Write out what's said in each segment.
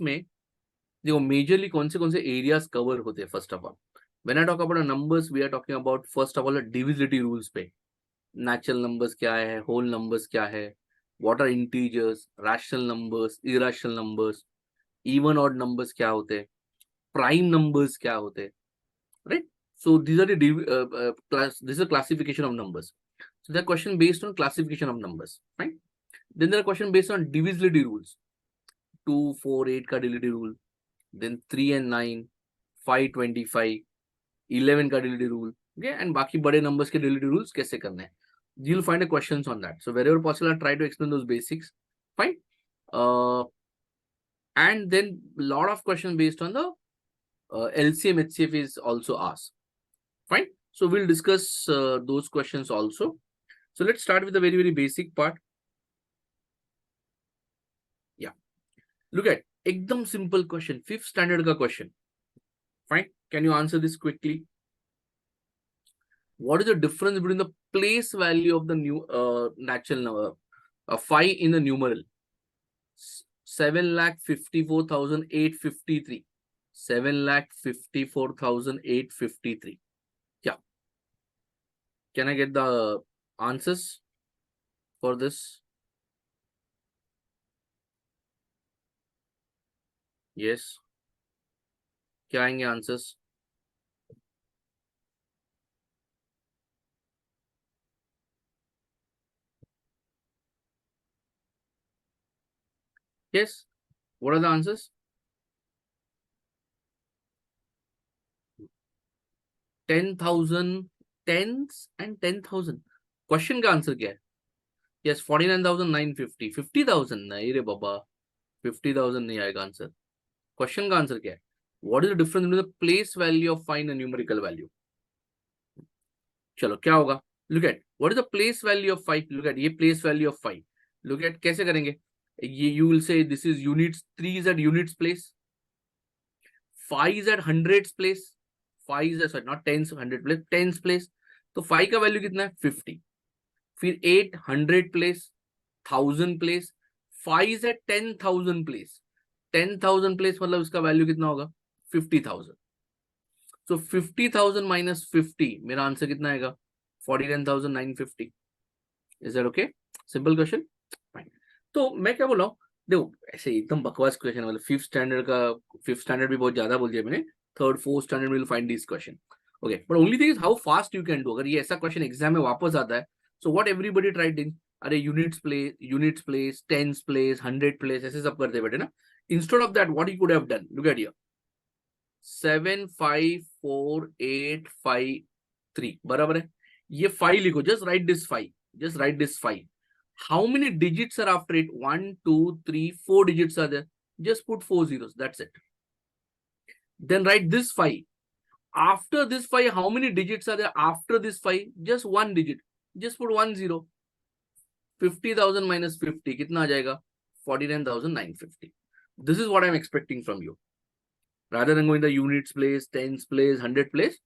में देखो मेजरली कौन से एरियाज कवर होते हैं. First of all when I talk about numbers we are talking about first of all divisibility rules पे. नेचुरल नंबर्स क्या है, होल नंबर्स क्या है, what are integers, rational numbers, irrational numbers, even odd numbers क्या होते हैं, prime numbers क्या होते हैं, right? So these are the this is a classification of numbers. So there are question based on classification of numbers, right? Then there are question based on divisibility rules. 2, 4, 8 का divisibility rule. Then 3 and 9, 5, 25, 11 का divisibility rule. Okay, and बाकी बड़े numbers के divisibility rules कैसे करने हैं. You'll find a questions on that. So wherever possible, I'll try to explain those basics. Fine. And then a lot of questions based on the LCM HCF is also asked. Fine. So we'll discuss those questions also. So let's start with the very basic part. Yeah. Look at ekdam simple question. 5th standard ka question. Fine. Can you answer this quickly? What is the difference between the place value of the new natural number 5 in the numeral? 7,54,853. 7,54,853. Yeah. Can I get the answers for this? Yes. क्या आएंगे answers? Yes. What are the answers? 10,000, tens and 10,000. Question का answer क्या है? Yes 49,950. 50,000 नहीं रे बाबा, 50,000 नहीं आएगा answer. Question का आंसर क्या है? What is the difference between the place value of fine and numerical value? चलो क्या होगा? Look at what is the place value of 5. Look at ये place value of 5. Look at कैसे करेंगे? ये you will say this is units, 3 is at units place, 5 is at hundreds place, 5 is sorry not tens, 100 place, tens place. तो 5 का value कितना है? 50. फिर 8 100 place, 1000 place, 5 is at 10,000 place. 10,000 place मतलब इसका वैल्यू कितना होगा? 50,000. सो 50,000 माइनस 50, मेरा आंसर कितना आएगा? 49,950. Is that okay? Simple question. Fine. तो मैं क्या बोल रहा हूँ, देखो ऐसे एकदम बकवास क्वेश्चन, मतलब 5th स्टैंडर्ड का, 5th स्टैंडर्ड भी बहुत ज्यादा बोल दिया मैंने, 3rd 4th standard will find this question. Okay, but only thing is how fast you can do. अगर ये ऐसा क्वेश्चन एग्जाम में वापस आता है, so what everybody tried in, अरे units place, tens place, 100 place, ऐसे सब करते बैठे ना. Instead of that what you could have done, look at here 754,853 बराबर है. ये 5 लिखो, just write this 5, just write this 5. How many digits are after it? 1, 2, 3, 4 digits are there. Just put 4 zeros. That's it. Then write this 5. After this 5, how many digits are there after this 5? Just 1 digit. Just put 1 zero. 50,000 minus 50. कितना आ जाएगा? 49,950. This is what I'm expecting from you. Rather than going the units place, tens place, 100 place,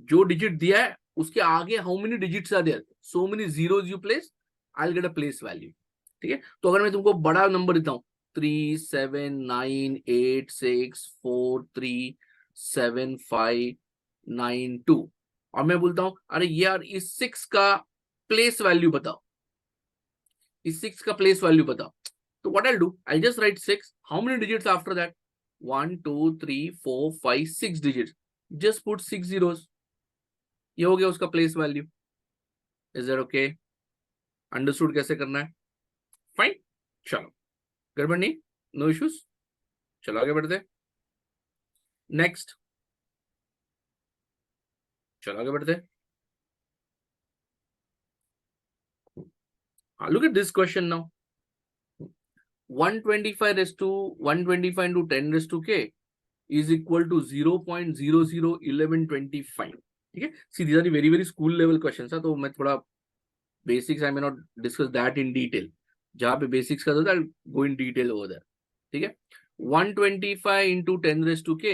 जो digit दिया है उसके आगे how many digits are there? So many zeros you place, I'll get a place value. ठीक है. तो अगर मैं तुमको बड़ा नंबर देता हूँ 3, 7, 9, 8, 6, 4, 3, 7, 5, 9, 2, और मैं बोलता हूँ अरे यार इस 6 का प्लेस वैल्यू बताओ, इस 6 का प्लेस वैल्यू बताओ. तो what I'll do, I'll just write 6. How many digits after that? 1, 2, 3, 4, 5, 6 digits. Just put 6 zeros. ये हो गया उसका place value. Is that okay? Understood कैसे करना है? फाइन. चलो गड़बड़ नहीं, नो इश्यूज. चलो आगे बढ़ते. नेक्स्ट, चलो आगे बढ़ते. Look at this question now. 125 raised to 125 into 10 raised to k is equal to 0.001125. ठीक है. See these are very school level question है, तो मैं थोड़ा basics I may not discuss that in detail. जहां पे बेसिक्स का था go in detail over there. ठीक है. 125 into 10 raised to k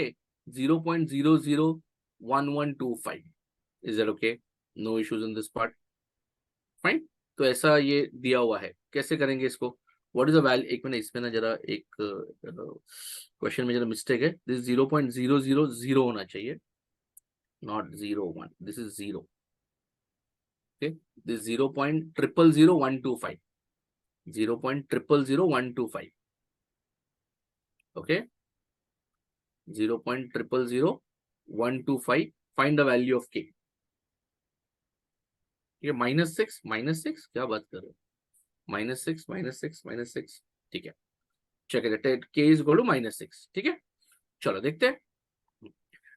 0.001125. Is that okay? No issues in this part. Fine. तो ऐसा ये दिया हुआ है, कैसे करेंगे इसको? व्हाट इज द वैल्यू, एक मिनट इसमें ना जरा एक क्वेश्चन में जरा मिस्टेक है, दिस 0.000 होना चाहिए, not 0.1, this is 0, okay, this 0.000125, 0.000125, okay, 0.000125, find the value of k. ये -6 -6 क्या बात कर रहे हो, -6 -6 -6, ठीक है, check it, k is equal to -6, ठीक है, चलो देखते हैं।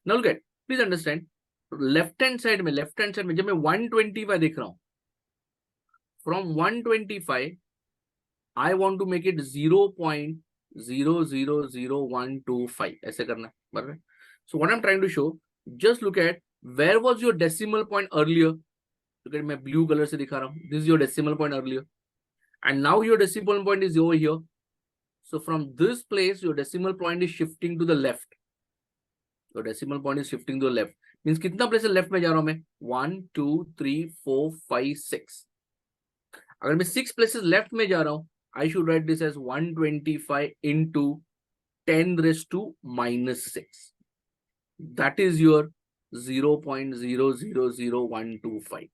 Now look at, please understand, left hand side में जब मैं 125 देख रहा हूं, from 125 I want to make it 0.000125, ऐसे करना है, बराबर। So what I am trying to show, just look at where was your decimal point earlier, look at, मैं ब्लू कलर से दिखा रहा हूं, this is your decimal point earlier, and now your decimal point is over here. So from this place, your decimal point is shifting to the left. Your decimal point is shifting to the left. Means कितना place left में जा रहा हूं मैं? 1, 2, 3, 4, 5, 6. अगर मैं 6 places left में जा रहा हूं, I should write this as 125 into 10 raised to -6. That is your 0.000125.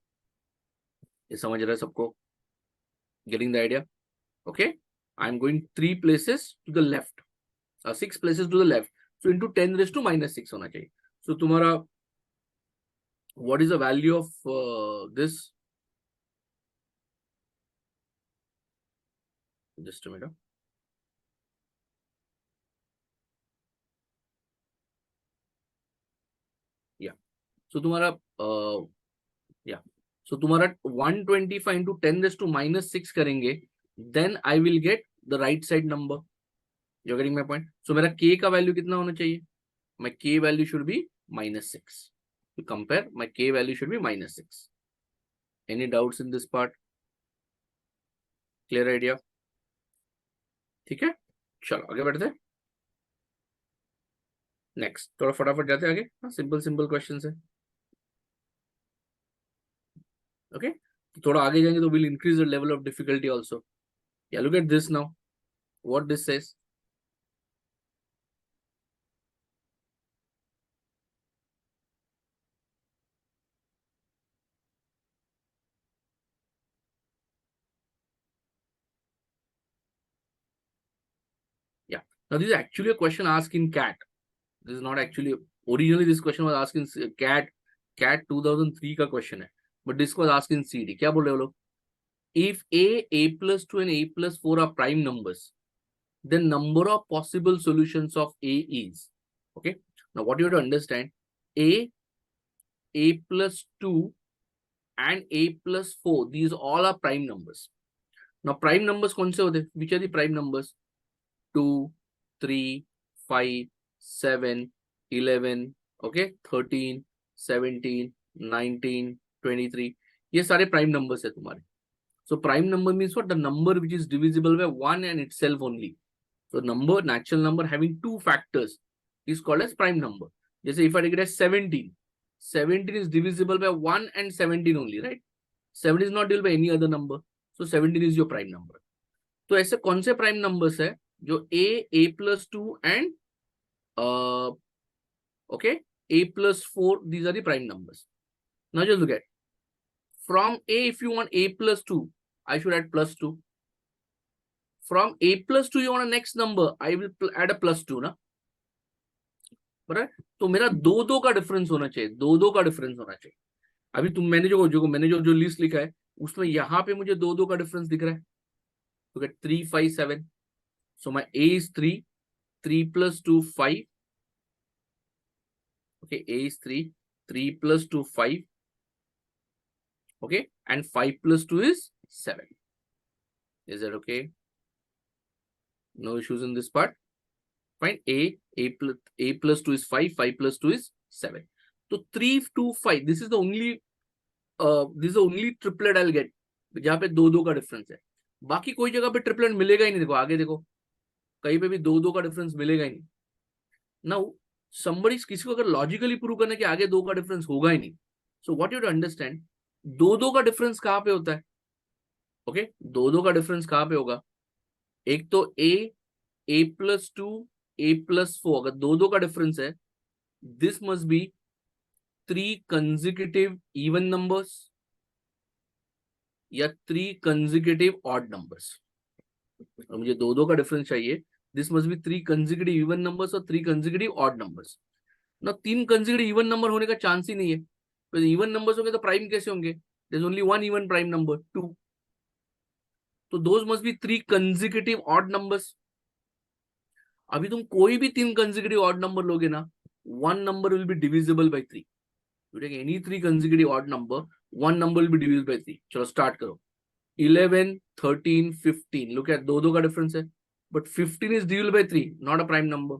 ये समझ रहा है सबको? Getting the idea? Okay, I'm going 3 places to the left, 6 places to the left, so into 10 raised to -6 होना चाहिए। So तुम्हारा what is the value of this? Just a minute. Yeah, so तुम्हारा yeah, so तुम्हारा 125 into 10 raised to -6 करेंगे, then I will get the right side number. You're getting my point? So मेरा k का value कितना होना चाहिए? My k value should be -6. To compare, my k value should be -6. Any doubts in this part? Clear idea? ठीक है, चलो आगे बढ़ते हैं। नेक्स्ट, थोड़ा फटाफट जाते हैं आगे, सिंपल सिंपल क्वेश्चन है, ओके, थोड़ा आगे जाएंगे तो will increase the level of difficulty also. या look at this now, what this says, yeah, now this is actually a question asked in CAT. This is not actually, originally this question was asked in CAT 2003 का question है, but this was asked in CD. क्या बोल रहे हो लोग? If a+2 and a+4 are prime numbers, then number of possible solutions of a is, okay, now what you have to understand, a+2 and a+4, these all are prime numbers. Now prime numbers कौन से होते हैं? Which are the prime numbers? 2, 3, 5, 7, 11, okay, 13, 17, 19, 23, ये सारे prime numbers है तुम्हारे। So prime number means what? The number which is divisible by 1 and itself only. So number, natural number having 2 factors is called as prime number. जैसे if I take it as 17, 17 is divisible by 1 and 17 only, right? 17 is not divisible by any other number. So 17 is your prime number. तो ऐसे कौन से prime numbers है जो a+2 and okay, a+4, these are the prime numbers. Now just look at, from a, if you want a+2, I should add +2. From a+2 you want a next number, I will add a +2 ना, बराबर। तो मेरा 2 का difference होना चाहिए, 2 का difference होना चाहिए। अभी मैंने जो लिस्ट लिखा है उसमें यहाँ पे मुझे 2 का डिफरेंस दिख रहा है, तो 3, 5, 7, so my a is 3, 3 + 2, 5, okay, a is 3, 3 + 2, 5, okay, and 5 + 2 is 7. Is that okay? No issues in this part? Fine. a plus 2 is 5, 5 + 2 is 7. So 3, 2, 5, this is the only triplet I'll get जहाँ पे 2 का difference है। बाकी कोई जगह पे triplet मिलेगा ही नहीं। देखो आगे, देखो कहीं पे भी 2 का डिफरेंस मिलेगा ही नहीं। नाउ somebody, किसी को अगर लॉजिकली प्रूव करना कि आगे 2 का डिफरेंस होगा ही नहीं, so what you to understand, 2 का डिफरेंस कहाँ पे होता है? ओके, 2 का डिफरेंस कहाँ पे होगा? एक तो a plus 2, a plus 4, अगर दो का डिफरेंस है, this must be 3 consecutive even numbers या 3 consecutive odd numbers। और मुझे दो का डिफरेंस चाहिए, this must be 3 consecutive even numbers और 3 consecutive odd numbers ना। 3 consecutive even number होने का चांस ही नहीं है, तो इवन नंबर्स होंगे तो प्राइम कैसे होंगे? There is only one even prime number 2, तो those must be 3 consecutive odd numbers। अभी तुम कोई भी 3 consecutive odd number लोगे ना, one number will be divisible by 3। You take any 3 consecutive odd number, one number will be divisible by 3। चलो start करो। 11, 13, 15, look at दो का डिफरेंस है, but 15 is divisible by 3, not a prime number।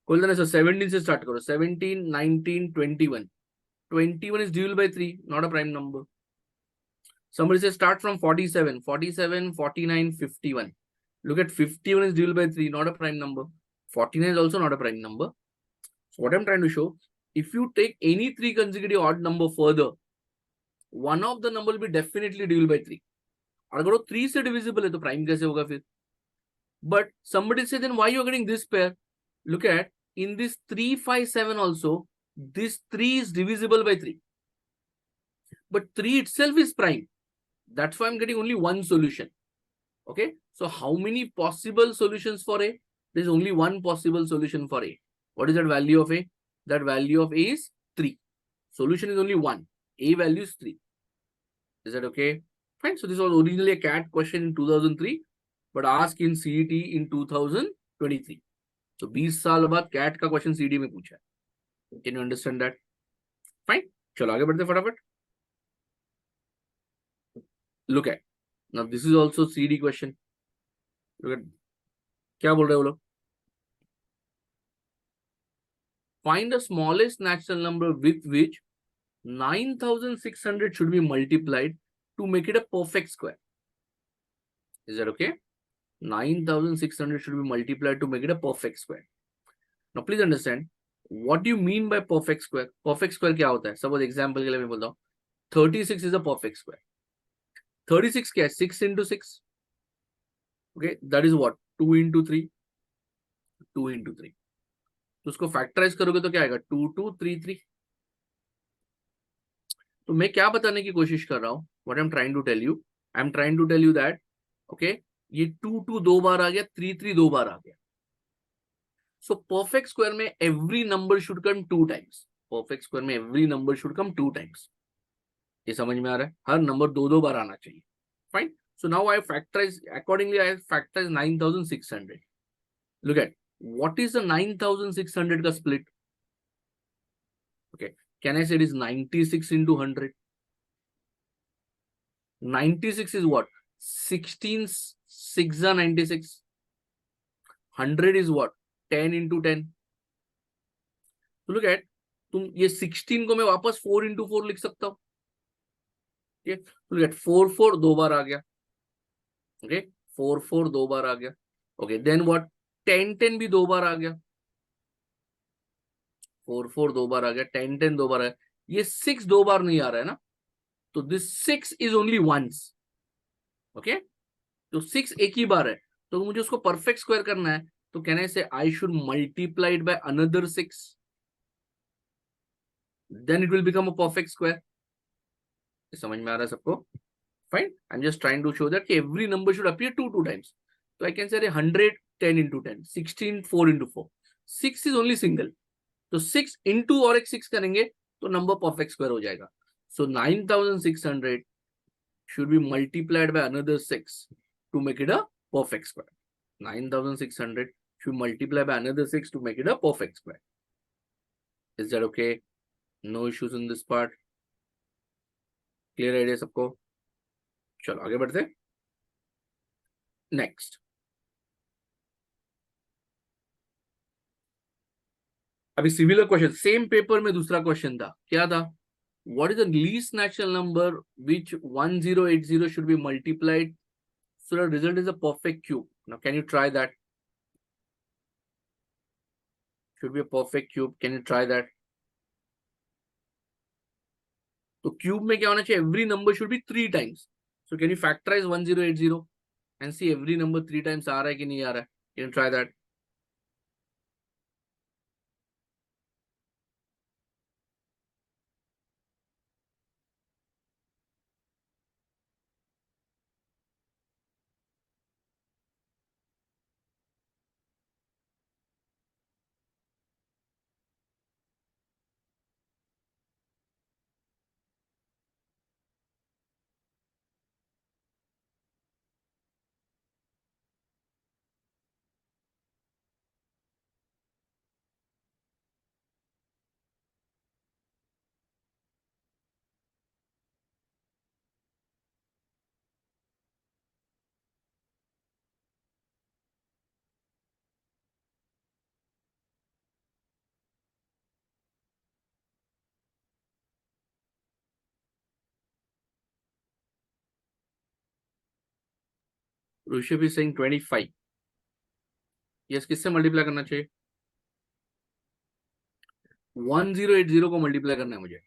कोई ना, 17 से स्टार्ट करो। 17, 19, 21, 21 is divisible by 3, not a prime number। Somebody says start from 47, 47, 49, 51. Look at 51 is divisible by 3, not a prime number। 49 is also not a prime number। So what I'm trying to show, if you take any 3 consecutive odd number further, one of the number will be definitely divisible by 3। और अगर वो 3 से divisible है तो prime कैसे होगा फिर? But somebody said then why you are getting this pair? Look at in this 3, 5, 7 also, this 3 is divisible by 3, but 3 itself is prime। That's why I'm getting only one solution। Okay, so how many possible solutions for A? There's only one possible solution for A। What is that value of A? That value of A is 3। Solution is only one, A value is 3। Is that okay? Fine. So this was originally a CAT question in 2003, but asked in CET in 2023। तो 20 साल बाद cat का question CD में पूछा है। Can you understand that? Fine, चलो आगे बढ़ते फटाफट। Look at now, this is also CD question. Look eight क्या बोल रहे हो लोग। Find the smallest natural number with which 9600 should be multiplied to make it a perfect square। Is that okay? 9600 should be multiplied to make it a perfect square। Now please understand what do you mean by perfect square। perfect square क्या होता है? Suppose example के लिए मैं बोलता हूँ 36 is a perfect square। 36 क्या है? 6 into 6। okay, that is what 2 into 3, 2 into 3। तो उसको फैक्टराइज करोगे तो क्या आएगा? 2 2 3 3। तो मैं क्या बताने की कोशिश कर रहा हूँ, what I am trying to tell you, I am trying to tell you that okay, ये 2 2 दो बार आ गया, 3 3 दो बार आ गया। सो परफेक्ट स्क्वायर में every number should come 2 times. Perfect square में every number should come 2 times. ये समझ में आ रहा है? हर नंबर दो बार आना चाहिए। Fine. So now I factorize accordingly. I factorize 9600. Look at what is the 9600 ka split. Okay, can I say it is 96 into 100? 96 is what? 16 6 are 96. 100 is what? 10 into 10. So look at, तुम ये 16 को मैं वापस 4 into 4 लिख सकता हूँ। okay, so look at 4 4 दो बार आ गया। okay, 4 4 दो बार आ गया। okay, then what? 10 10 भी दो बार आ गया। 4 4 दो बार आ गया, 10 10 दो बार आ गया। ये 6 दो बार नहीं आ रहा है ना, तो this 6 is only once. Okay, तो 6 एक ही बार है, तो मुझे उसको परफेक्ट स्क्वायर करना है, तो can I say I should multiplied by another 6, then it will become a perfect square. समझ में आ रहा है सबको? Fine, I am just trying to show that every number should appear 2 2 times. तो I can say 100 10 into 10, 16 4 into 4, 6 is only single, तो 6 into और एक 6 करेंगे तो नंबर परफेक्ट स्क्वायर हो जाएगा। सो 9600 should be multiplied by another 6 to make it a perfect square। 9600 should multiply by another 6 to make it a perfect square। Is that okay? No issues in this part? Clear idea सबको? चलो आगे बढ़ते। Next, अभी similar question same paper में दूसरा question था, क्या था? What is the least natural number which 1080 should be multiplied so the result is a perfect cube? Now can you try that? Should be a perfect cube. Can you try that? तो cube में क्या होना चाहिए? Every number should be 3 times. So can you factorise 1080 and see every number 3 times आ रहा है कि नहीं आ रहा है. You can try that. Rishabh is saying 25. Yes, किससे मल्टीप्लाई करना चाहिए? 1080 को मल्टीप्लाई करना है मुझे.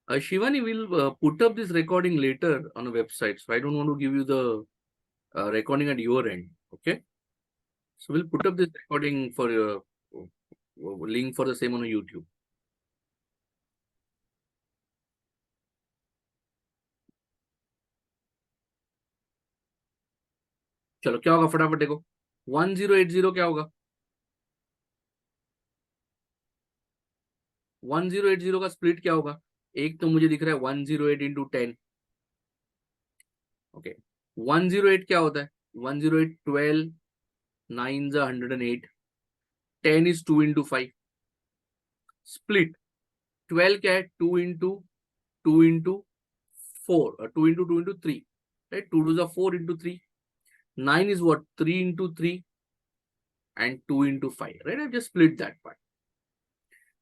Shivani will put up this recording later on a website, so I don't want to give you the recording at your end. Okay, so we'll put up this recording for link for the same on YouTube. चलो क्या होगा फटाफट देखो. 1080 क्या होगा? 1080 का split क्या होगा? एक तो मुझे दिख रहा है 108 इंटू 10. ओके, 108 क्या होता है? 108 12 9 108. 10 is 2 into 5. स्प्लिट 12 क्या है? 2 into 2 into 4, 2 into 2 into 3, right? 2 to the 4 into 3. 9 is what? 3 into 3 and 2 into 5, right? I've just split that part.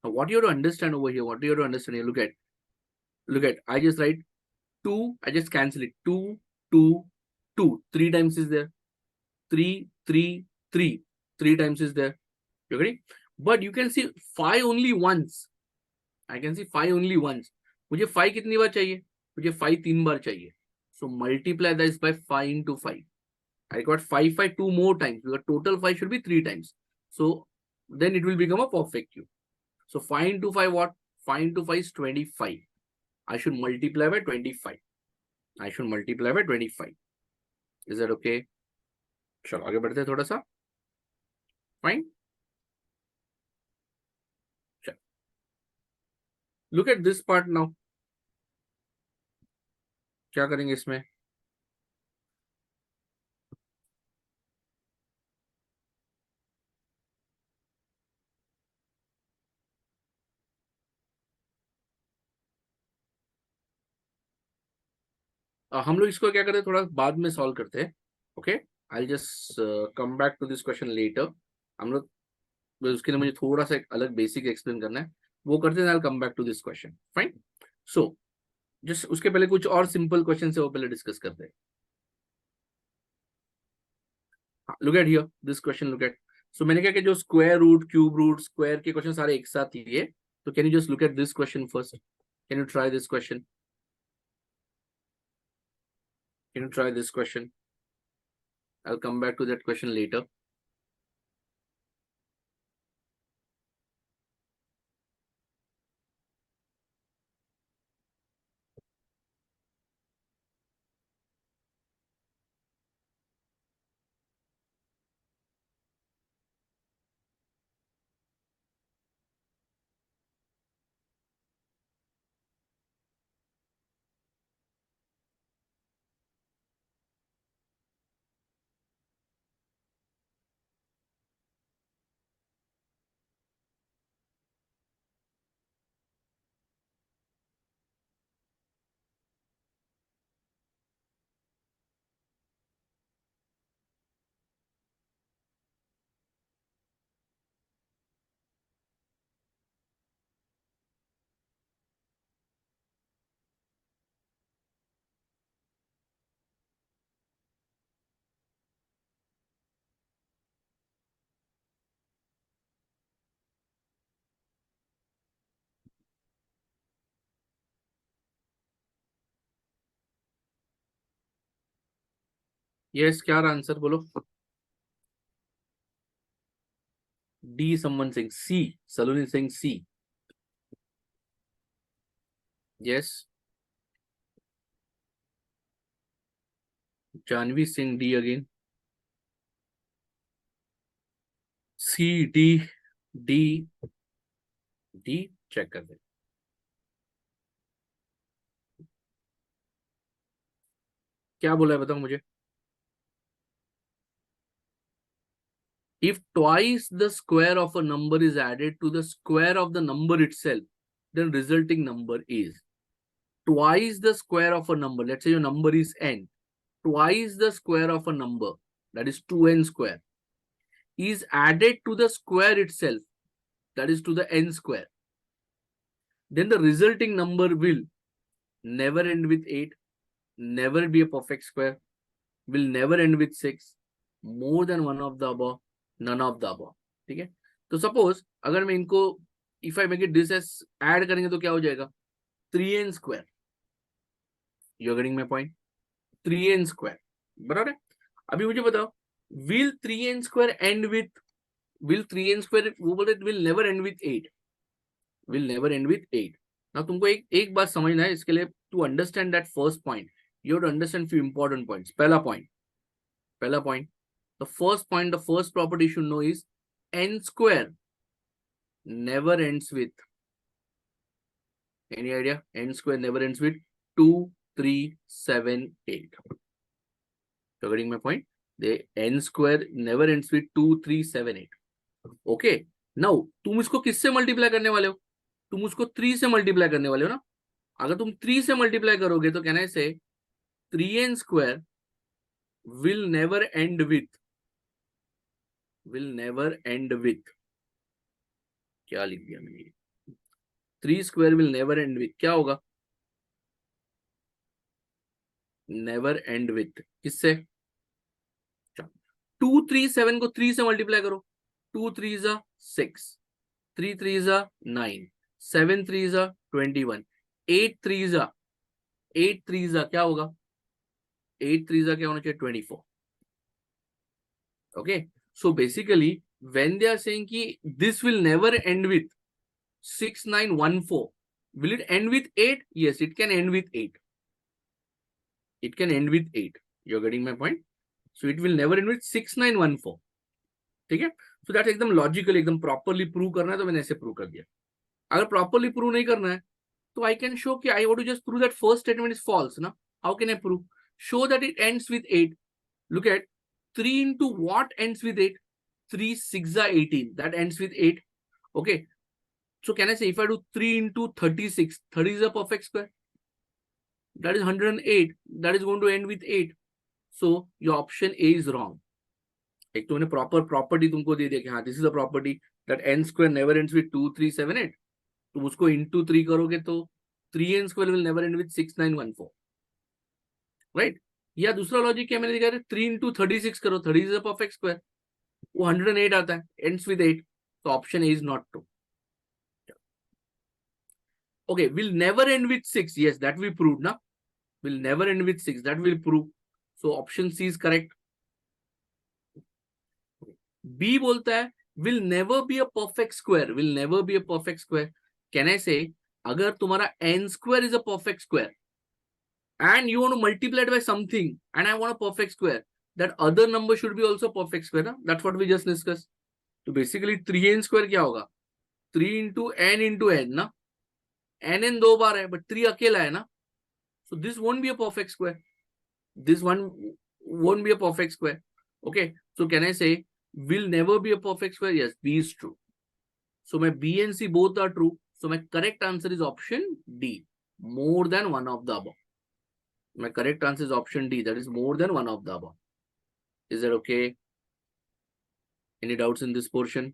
Now what you have to understand over here, what do you have to understand here? Look at, I just write 2, I just cancel it. 2, 2, 2, 3 times is there. 3, 3, 3, 3 times is there. You agree? But you can see 5 only once. I can see 5 only once. मुझे 5 कितनी बार चाहिए? मुझे 5 3 बार चाहिए. So multiply this by 5 into 5. I got 5 2 more times. Because total 5 should be 3 times. So then it will become a perfect cube. So 5 into 5 what? 5 into 5 is 25. I should multiply by 25. I should multiply by 25. Is that okay? चलो आगे बढ़ते हैं थोड़ा सा. Fine. चलो. Look at this part now. क्या करेंगे इसमें? हम लोग इसको क्या करते हैं, थोड़ा बाद में सॉल्व करते हैं. Okay, I just come back to this question later. हम लोग उसके लिए मुझे थोड़ा सा एक अलग बेसिक एक्सप्लेन करना है, वो करते हैं. I come back to this question. Fine. So just उसके पहले कुछ और सिंपल क्वेश्चन है वो पहले डिस्कस करते हैं. Look at here this question. Look at. So मैंने क्या कि जो square root, cube root, square के क्वेश्चन सारे एक साथ लिए. तो can you just look at this question first? Can you try this question? Can you try this question? I'll come back to that question later. Yes, क्या answer बोलो? D, someone saying C. Saloni saying C. Yes. Janvi saying D again. C, D, D, D. Check कर दे. क्या बोला है बताओ मुझे. If twice the square of a number is added to the square of the number itself, then resulting number is twice the square of a number. Let's say your number is n. Twice the square of a number, that is 2n square, is added to the square itself, that is to the n square. Then the resulting number will never end with 8, never be a perfect square, will never end with 6, more than one of the above, none of the above. ठीक है. तो suppose अगर मैं इनको if I make it this as add करेंगे तो क्या हो जाएगा? 3n square. You are getting my point? 3n square बराबर है. अभी मुझे बताओ, will 3n square end with, will 3n square, वो बोल रहे will never end with 8, will never end with 8. ना तुमको एक बात समझना है इसके लिए. To understand that first point you have to understand few important points. पहला point, the first point, the first property you should know is n square never ends with, any idea? N square never ends with 2, 3, 7, 8. You're getting my point? The n square never ends with 2, 3, 7, 8. Okay, now तुम इसको किससे multiply करने वाले हो? तुम उसको 3 से multiply करने वाले हो ना. अगर तुम 3 से मल्टीप्लाई करोगे तो कहना है 3n square will never end with, क्या लिख दिया मैंने? 3 square will never end with क्या होगा? never end with किससे? 2, 3, 7 को 3 से मल्टीप्लाई करो. 2 3 is 6, 3 3 is 9, 7 3 is 21, 8 3 is क्या होगा? 8 3 क्या होना चाहिए? 24. Okay, so basically when they are saying ki this will never end with 6914, will it end with 8? Yes, it can end with 8. It can end with 8. You're getting my point? So it will never end with 6914. ठीक है. So that's एकदम logical, एकदम properly prove करना है तो मैंने ऐसे prove कर दिया. अगर प्रॉपरली प्रूव नहीं करना है तो आई कैन शो कि I want to just prove that first statement is false ना. How can I prove? Show that it ends with 8. Look at 3 into what ends with 8? 3 6 are 18. That ends with 8. Okay. So can I say if I do 3 into 36, 30 is a perfect square. That is 108. That is going to end with 8. So your option A is wrong. एक तो मैंने proper property तुमको दे दिया कि हाँ this is a property that n square never ends with 2 3 7 8. तुम उसको into 3 करोगे तो 3n square will never and with 6914. Right. या दूसरा लॉजिक क्या मैंने दिखा है? 3 into 36 करो, 30 इज अ परफेक्ट स्क्वायर, वो 108 आता है, ends with 8. तो option A is not true. Okay, will never end with 6. Yes, that we proved ना. Will never end with 6. That will prove. So option C is correct. B बोलता है will never be a perfect square. Will never be a perfect square. Can I say अगर तुम्हारा n square is a perfect square and you want to multiply it by something and I want a perfect square, that other number should be also perfect square ना? That's what we just discussed. तो basically 3n square क्या होगा? 3 into n ना. n दो बार है but 3 अकेला है ना. So this won't be a perfect square. This one won't be a perfect square. Okay, so can I say will never be a perfect square? Yes, B is true. So my B and C both are true. So my correct answer is option D, more than one of the above. My correct answer is option D, that is more than one of the above. Is that okay? Any doubts in this portion?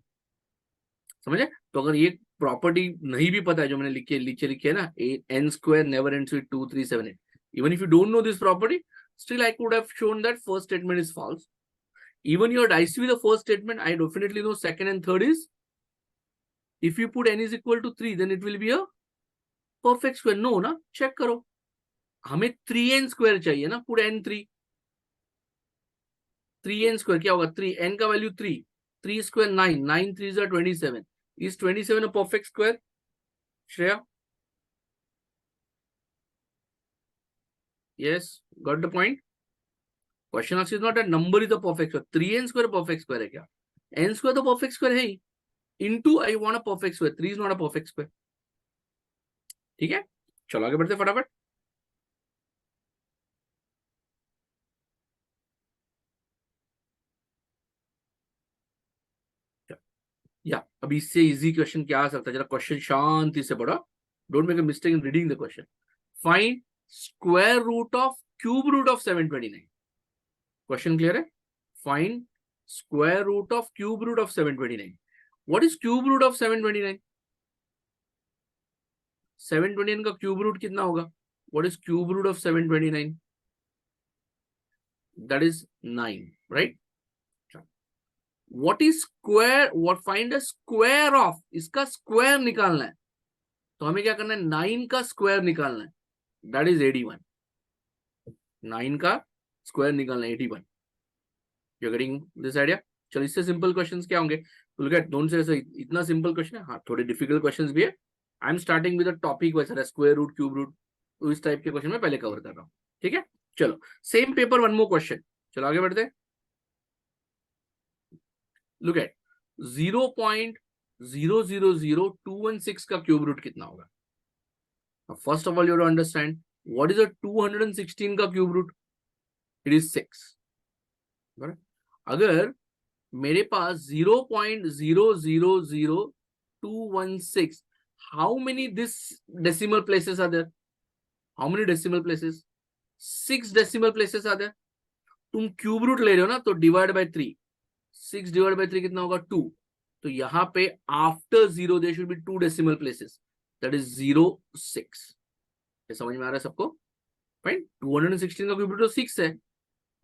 समझे? तो अगर ये property नहीं भी पता है जो मैंने लिखे है ना, n square never ends with 2 3 7 8. Even if you don't know this property, still I could have shown that first statement is false. Even your dicey with the first statement, I definitely know second and third is, if you put n is equal to 3, then it will be a perfect square. No ना, check करो. हमें 3n square चाहिए ना, put n 3. 3n² क्या होगा? 3, n का value 3, 3 square 9, 9 3 जा 27. Is 27 a perfect square? Shreya? Yes, got the point. Question answer is not a number is a perfect square. 3n² perfect square है क्या? n² तो perfect square है ही. Into I want a perfect square. 3 is not a perfect square. ठीक है, चलो आगे बढ़ते फटाफट. या अभी इससे इजी क्वेश्चन क्या आ सकता है? जरा क्वेश्चन शांति से पढ़ो. Don't make a mistake in reading the question. Find square root of cube root of 729. Question clear है? Find square root of cube root of 729. What is cube root of 729? 729 का cube root कितना होगा? What is cube root of 729? That is 9, right? What is square, what find the square of, इसका square निकालना है. तो हमें क्या करना है? 9 का स्क्वायर निकालना है. That is 81. 9 का स्क्वायर निकालना है 81. You getting this idea? चलो इससे सिंपल क्वेश्चंस क्या होंगे? लुक एट, डोंट से इतना सिंपल क्वेश्चन है. हाँ, थोड़े डिफिकल्ट क्वेश्चंस भी है. I am starting with a topic वैसा स्क्वायर रूट क्यूब रूट, तो इस टाइप के क्वेश्चन मैं पहले कवर कर रहा हूँ. ठीक है, चलो same paper, one more question. चलो आगे बढ़ते हैं. लुक एट 0.000216 का क्यूब रूट कितना होगा? First of all you understand what is a 216 का क्यूब रूट. It is 6. अगर मेरे पास 0.000216, how many this decimal places are there? How many decimal places? 6 decimal places are there. तुम cube root ले रहे हो ना, तो डिवाइड बाय 3. 6 डिवाइड बाय 3 कितना होगा? 2. तो यहां पे after 0 there should be 2 decimal places. That is 0.6. ये समझ में आ रहा है सबको? फाइन. 216 का क्यूब रूट तो 6 है.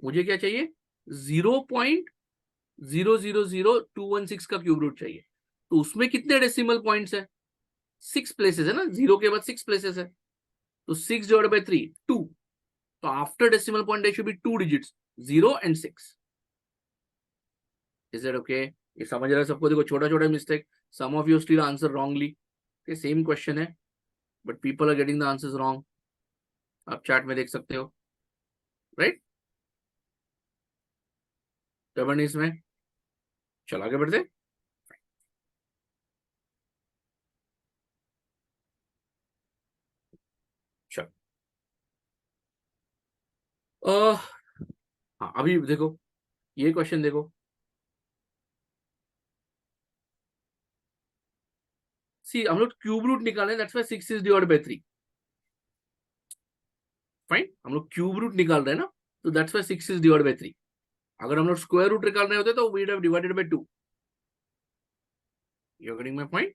मुझे क्या चाहिए? 0.000216 का क्यूब रूट चाहिए. तो उसमें कितने डेसिमल पॉइंट्स है? 6 प्लेसेस है ना, 0 के बाद 6 प्लेसेस है. तो 6 डिवाइड बाय 3, 2. तो after decimal point there should be 2 digits, 0 and 6. Is it okay? ये समझ रहा है सबको? देखो छोटा छोटा mistake, some of you still answer wrongly. Same question है but people are getting the answers wrong. आप चैट में देख सकते हो, राइट? डबल इसमें. चलो आगे बढ़ते. चलो हाँ, अभी देखो ये क्वेश्चन देखो. सी हम लोग क्यूब रूट निकाले, that's why 6 is divided bye 3. Fine, हम लोग क्यूब रूट निकाल रहे हैं ना, तो that's why 6 is divided bye 3. अगर हम लोग स्क्वायर रूट निकाल रहे होते तो we would have divided by 2. You are getting my point?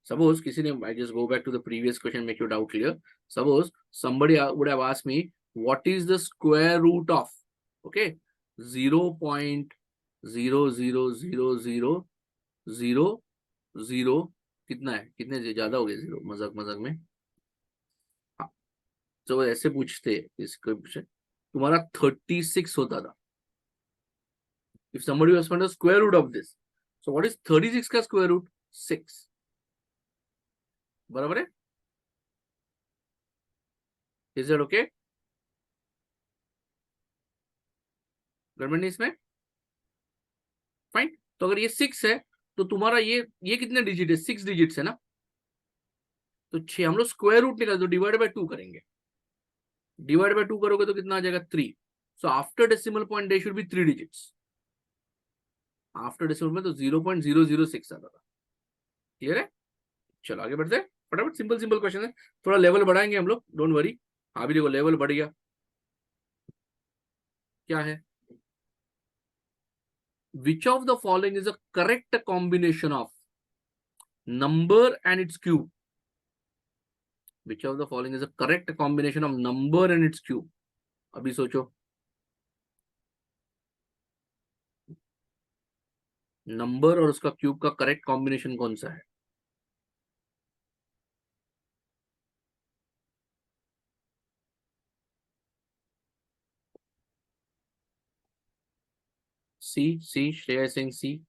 Suppose किसी ने, I just go back to the previous question, make your doubt clear. Suppose somebody would have asked me what is the square root of, okay, 0.000000 कितना है? कितने से ज्यादा हो गए zero? मजाक मजाक में. हाँ, तो ऐसे पूछते इस क्वेश्चन, तुम्हारा 36 होता था. If somebody was found the square root of this, so what is 36 का square root? 6. बराबर है? Is that okay? गड़बड़ नहीं इसमें? फाइन. तो अगर ये 6 है तो तुम्हारा ये कितने डिजिट है? 6 डिजिट्स है ना. तो 6 हम लोग स्क्वायर रूट निकाल, तो डिवाइड बाय 2 करेंगे. डिवाइड बाय 2 करोगे तो कितना आ जाएगा? 3. So after decimal point they should be 3 digits. After decimal में तो 0.006 आता था. क्लियर है? चलो आगे बढ़ते हैं फटाफट. सिंपल सिंपल क्वेश्चन है, थोड़ा लेवल बढ़ाएंगे हम लोग, डोंट वरी. अभी देखो लेवल बढ़ गया. क्या है? Which of the following is a correct combination of number and its cube? Which of the following is a correct combination of number and its cube? अभी सोचो. नंबर और उसका क्यूब का करेक्ट कॉम्बिनेशन कौन सा है? C. Shreya is saying C.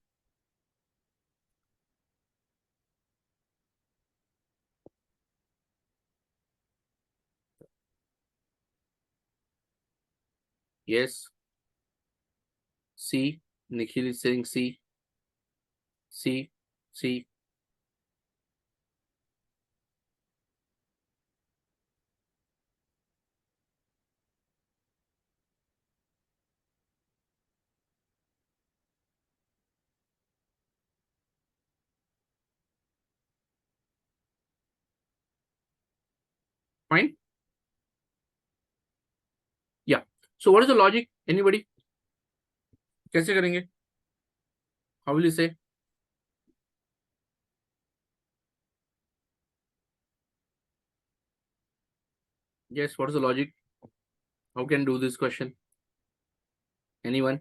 Yes. C. Nikhil is saying C. C. Fine. Yeah. So what is the logic? Anybody? कैसे करेंगे? How will you say? Yes. What is the logic? How can do this question? Anyone?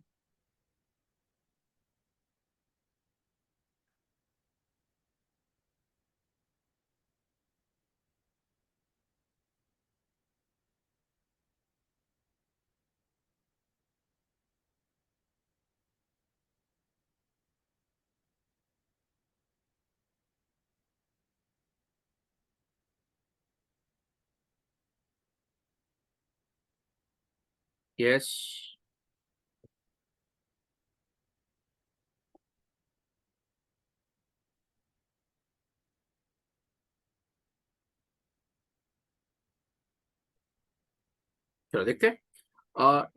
Yes. चलो देखते हैं.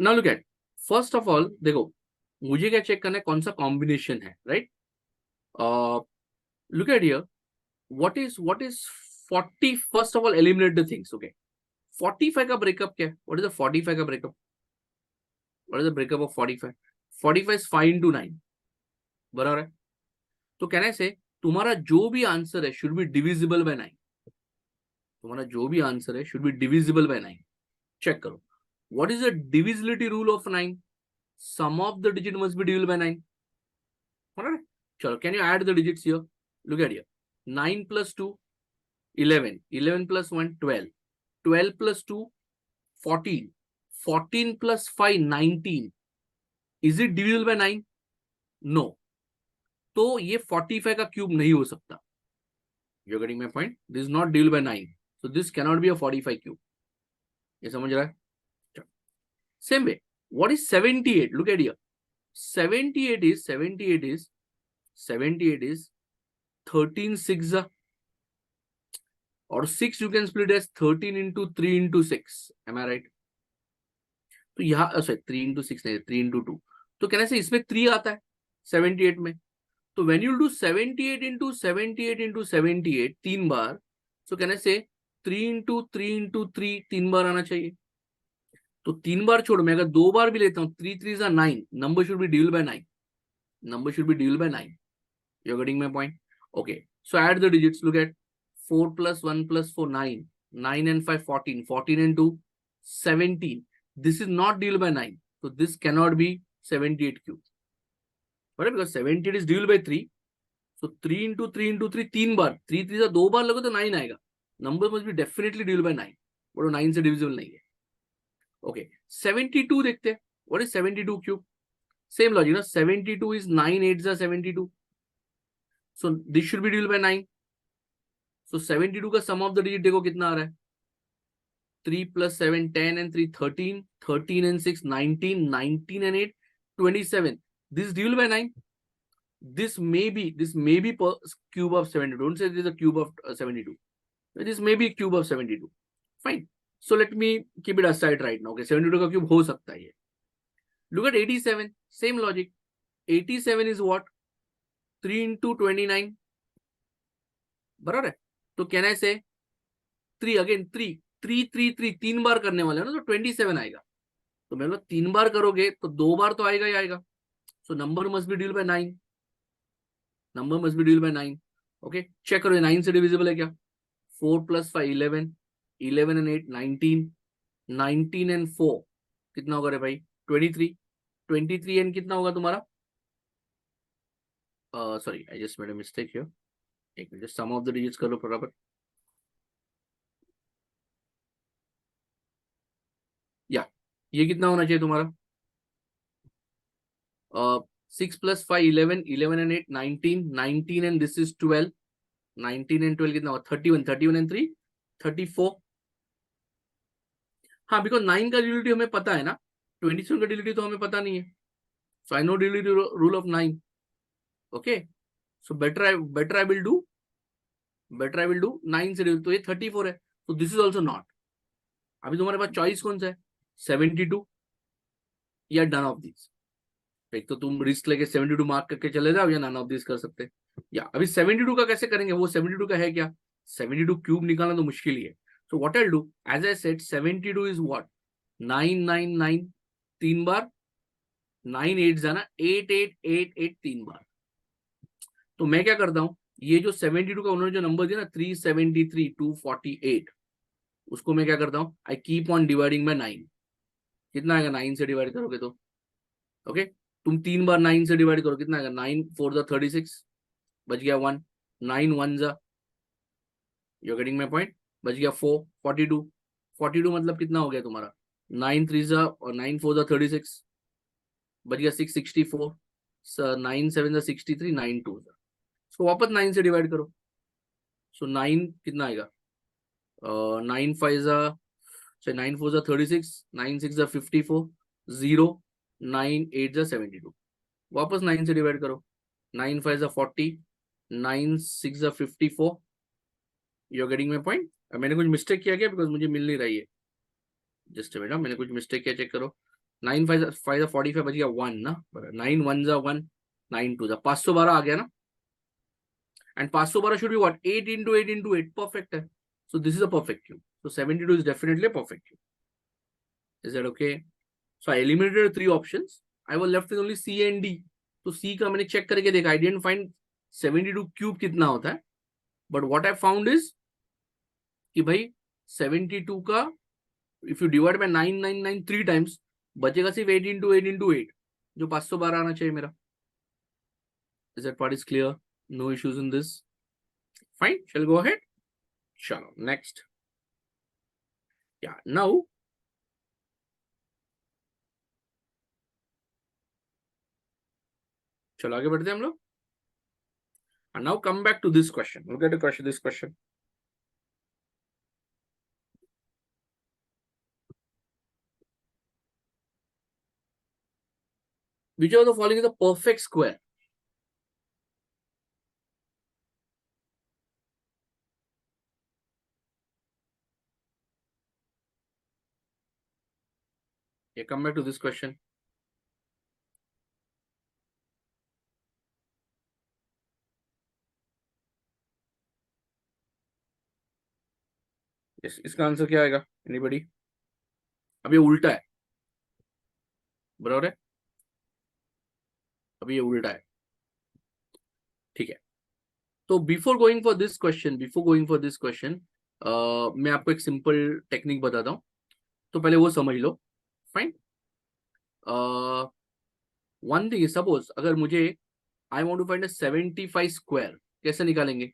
Now look at. First of all, देखो मुझे क्या check करना है कौन सा कॉम्बिनेशन है, right? Look at here. What is 40? First of all, eliminate the things. Okay. 45 का ब्रेकअप क्या है? What is the 45 का breakup? What is the breakup of 45? 45 is 5 into 9. बराबर है. तो कहना है से तुम्हारा जो भी आंसर है शुड बी डिविजिबल बाय 9. तुम्हारा जो भी आंसर है should be divisible by 9. Check करो. What is the divisibility rule of 9? Sum of the digit must be divisible by 9. Alright. Chalo, can you add the digits here? Look at here. 9 plus 2, 11. 11 plus 1, 12. 12 plus 2, 14. 14 plus 5, 19. Is it divisible by 9? No. तो ये 45 का cube नहीं हो सकता. You're getting my point? This is not divisible by 9. So this cannot be a 45 cube. ये समझ रहा है? Same way. What is 78? Look at here. 78 is 13 6 or 6 you can split as 13 into 3 into 6. Am I right? तो यहाँ sorry 3 into 6 नहीं 3 into 2. तो कहने से इसमें 3 आता है 78 में. तो when you do 78 into 78 into 78 तीन बार, तो कहने से 3 into 3 into 3 तीन बार आना चाहिए. तो तीन बार छोड़ो, मैं अगर दो बार भी लेता हूँ 3 3 9, number should be divisible by 9. Number should be divisible by 9. You're getting my point? Okay. So add the digits. Look at 4 plus 1 plus 4, 9. 9 and 5, 14. 14 and 2, 17. This is not divisible by 9. So this cannot be 78 cube. Right? Because 78 is divisible by 3. So 3 into 3 into 3, 3 बार. 3 3 से दो बार लगो तो 9 आएगा. Number must be definitely divisible by 9. But 9 से divisible नहीं है. Okay. 72 देखते हैं. What is 72 cube? Same logic, no? 72 is 9 8s are 72. So this should be divisible by 9. So 72 का sum of the digit देखो कितना आ रहा है. 3 plus 7 10 and 3 13. 13 and 6 19. 19 and 8 27. This is divisible by 9. This may be cube of 72. Don't say this is a cube of 72. This may be cube of 72. Fine. So let me keep it aside right now. Okay, 72 का cube हो सकता है ये. Look at 87. Same logic. 87 is what? 3 into 29. बराबर है. तो कहना है से 3 अगेन 3 3 3 3 तीन बार करने वाले हो ना, तो 27 आएगा. तो मैं बोला 3 बार करोगे तो 2 बार तो आएगा ही आएगा. So number must be divisible by 9. Number must be divisible by 9. Okay, check करो 9 से डिविजिबल है क्या? 4 plus 5 11. 11 and 8 19. 19 and 4 कितना होगा रे भाई? 23. 23 and कितना होगा तुम्हारा? Sorry, I just made a mistake here. एक minute, some of the digits कर लो फटाफट. या ये कितना होना चाहिए तुम्हारा? 6 plus 5 11, 11 and 8 19, 19 and this is 12, 19 and 12 कितना हुआ 31, 31 and 3 34. हाँ बिकॉज 9 का डिलिटी हमें पता है ना, 27 का डिलिटी तो हमें पता नहीं है. So I know divisibility rule of 9. Okay, so better I will do 9 से डिलिट, तो ये 34 है. तो दिस इज ऑल्सो नॉट. अभी तुम्हारे पास चॉइस कौन सा है, 72 या डन ऑफ दिस. एक तो तुम रिस्क लेके 72 मार्क करके चले जाओ, या नन ऑफ दिस कर सकते. या अभी 72 का कैसे करेंगे, वो 72 का है क्या, 72 क्यूब निकालना तो मुश्किल ही है. So what I do, as I said 72 is what 999 3 बार, 9 8 जाना 8 8 8 8 3 बार. तो मैं क्या करता हूं, ये जो 72 का उन्होंने जो नंबर दिया ना 373 248, उसको मैं क्या करता हूं, I keep on dividing by 9. कितना आएगा 9 से डिवाइड करोगे तो, ओके तुम 3 बार 9 से डिवाइड करो, कितना आएगा 9 4 जा 36, बच गया 1, 9 1 जा, यू गेटिंग माय पॉइंट, बच गया 4 42, 42 मतलब कितना हो गया तुम्हारा 9 3 जा और 9 4 जा 36, बच गया 6 64, 9 7 जा 63, 9 2 जा, इसको वापस 9 से डिवाइड करो. सो 9 कितना आएगा 9 5 जा 9 4 जा 36, 9 6 जा 54, 0 9 8 जा 72, वापस 9 से डिवाइड करो, 9 5 जा 40, 9 6 जा 54, you are getting my point. मैंने कुछ मिस्टेक किया क्या, बिकॉज मुझे मिल नहीं रही है, जस्ट बेटा मैंने कुछ मिस्टेक किया चेक करो. 9 5 जा 45 बच गया 1 ना, 9 1 जा 1, 9 2 जा 512 आ गया ना. And 512 should be what 8 into 8 into 8, perfect है. So this is a perfect cube. So 72 is definitely a perfect cube. Is that okay? So I eliminated 3 options, I was left with only C and D. तो C का मैंने check करके देखा, I didn't find 72 cube कितना होता है, but what I found is कि भाई 72 का if you divide bye 999 3 times, बचेगा सिर्फ 8 into 8 into 8, जो 512 आना चाहिए मेरा. Is that part is clear? No issues in this? Fine, shall go ahead. चलो नेक्स्ट. या नाउ चलो आगे बढ़ते हैं हम लोग. And now come back to this question. Look at the question, this question. Which of the following is a perfect square? Yeah, come back to this question. Yes, इसका answer क्या आएगा? Anybody? अब ये उल्टा है, बराबर है, अभी ये उल्टा है. ठीक है, तो before going for this question, मैं आपको एक सिंपल टेक्निक बताता हूं, तो पहले वो समझ लो. फाइन. वन थिंग, सपोज अगर मुझे I want to find a 75 square, कैसे निकालेंगे?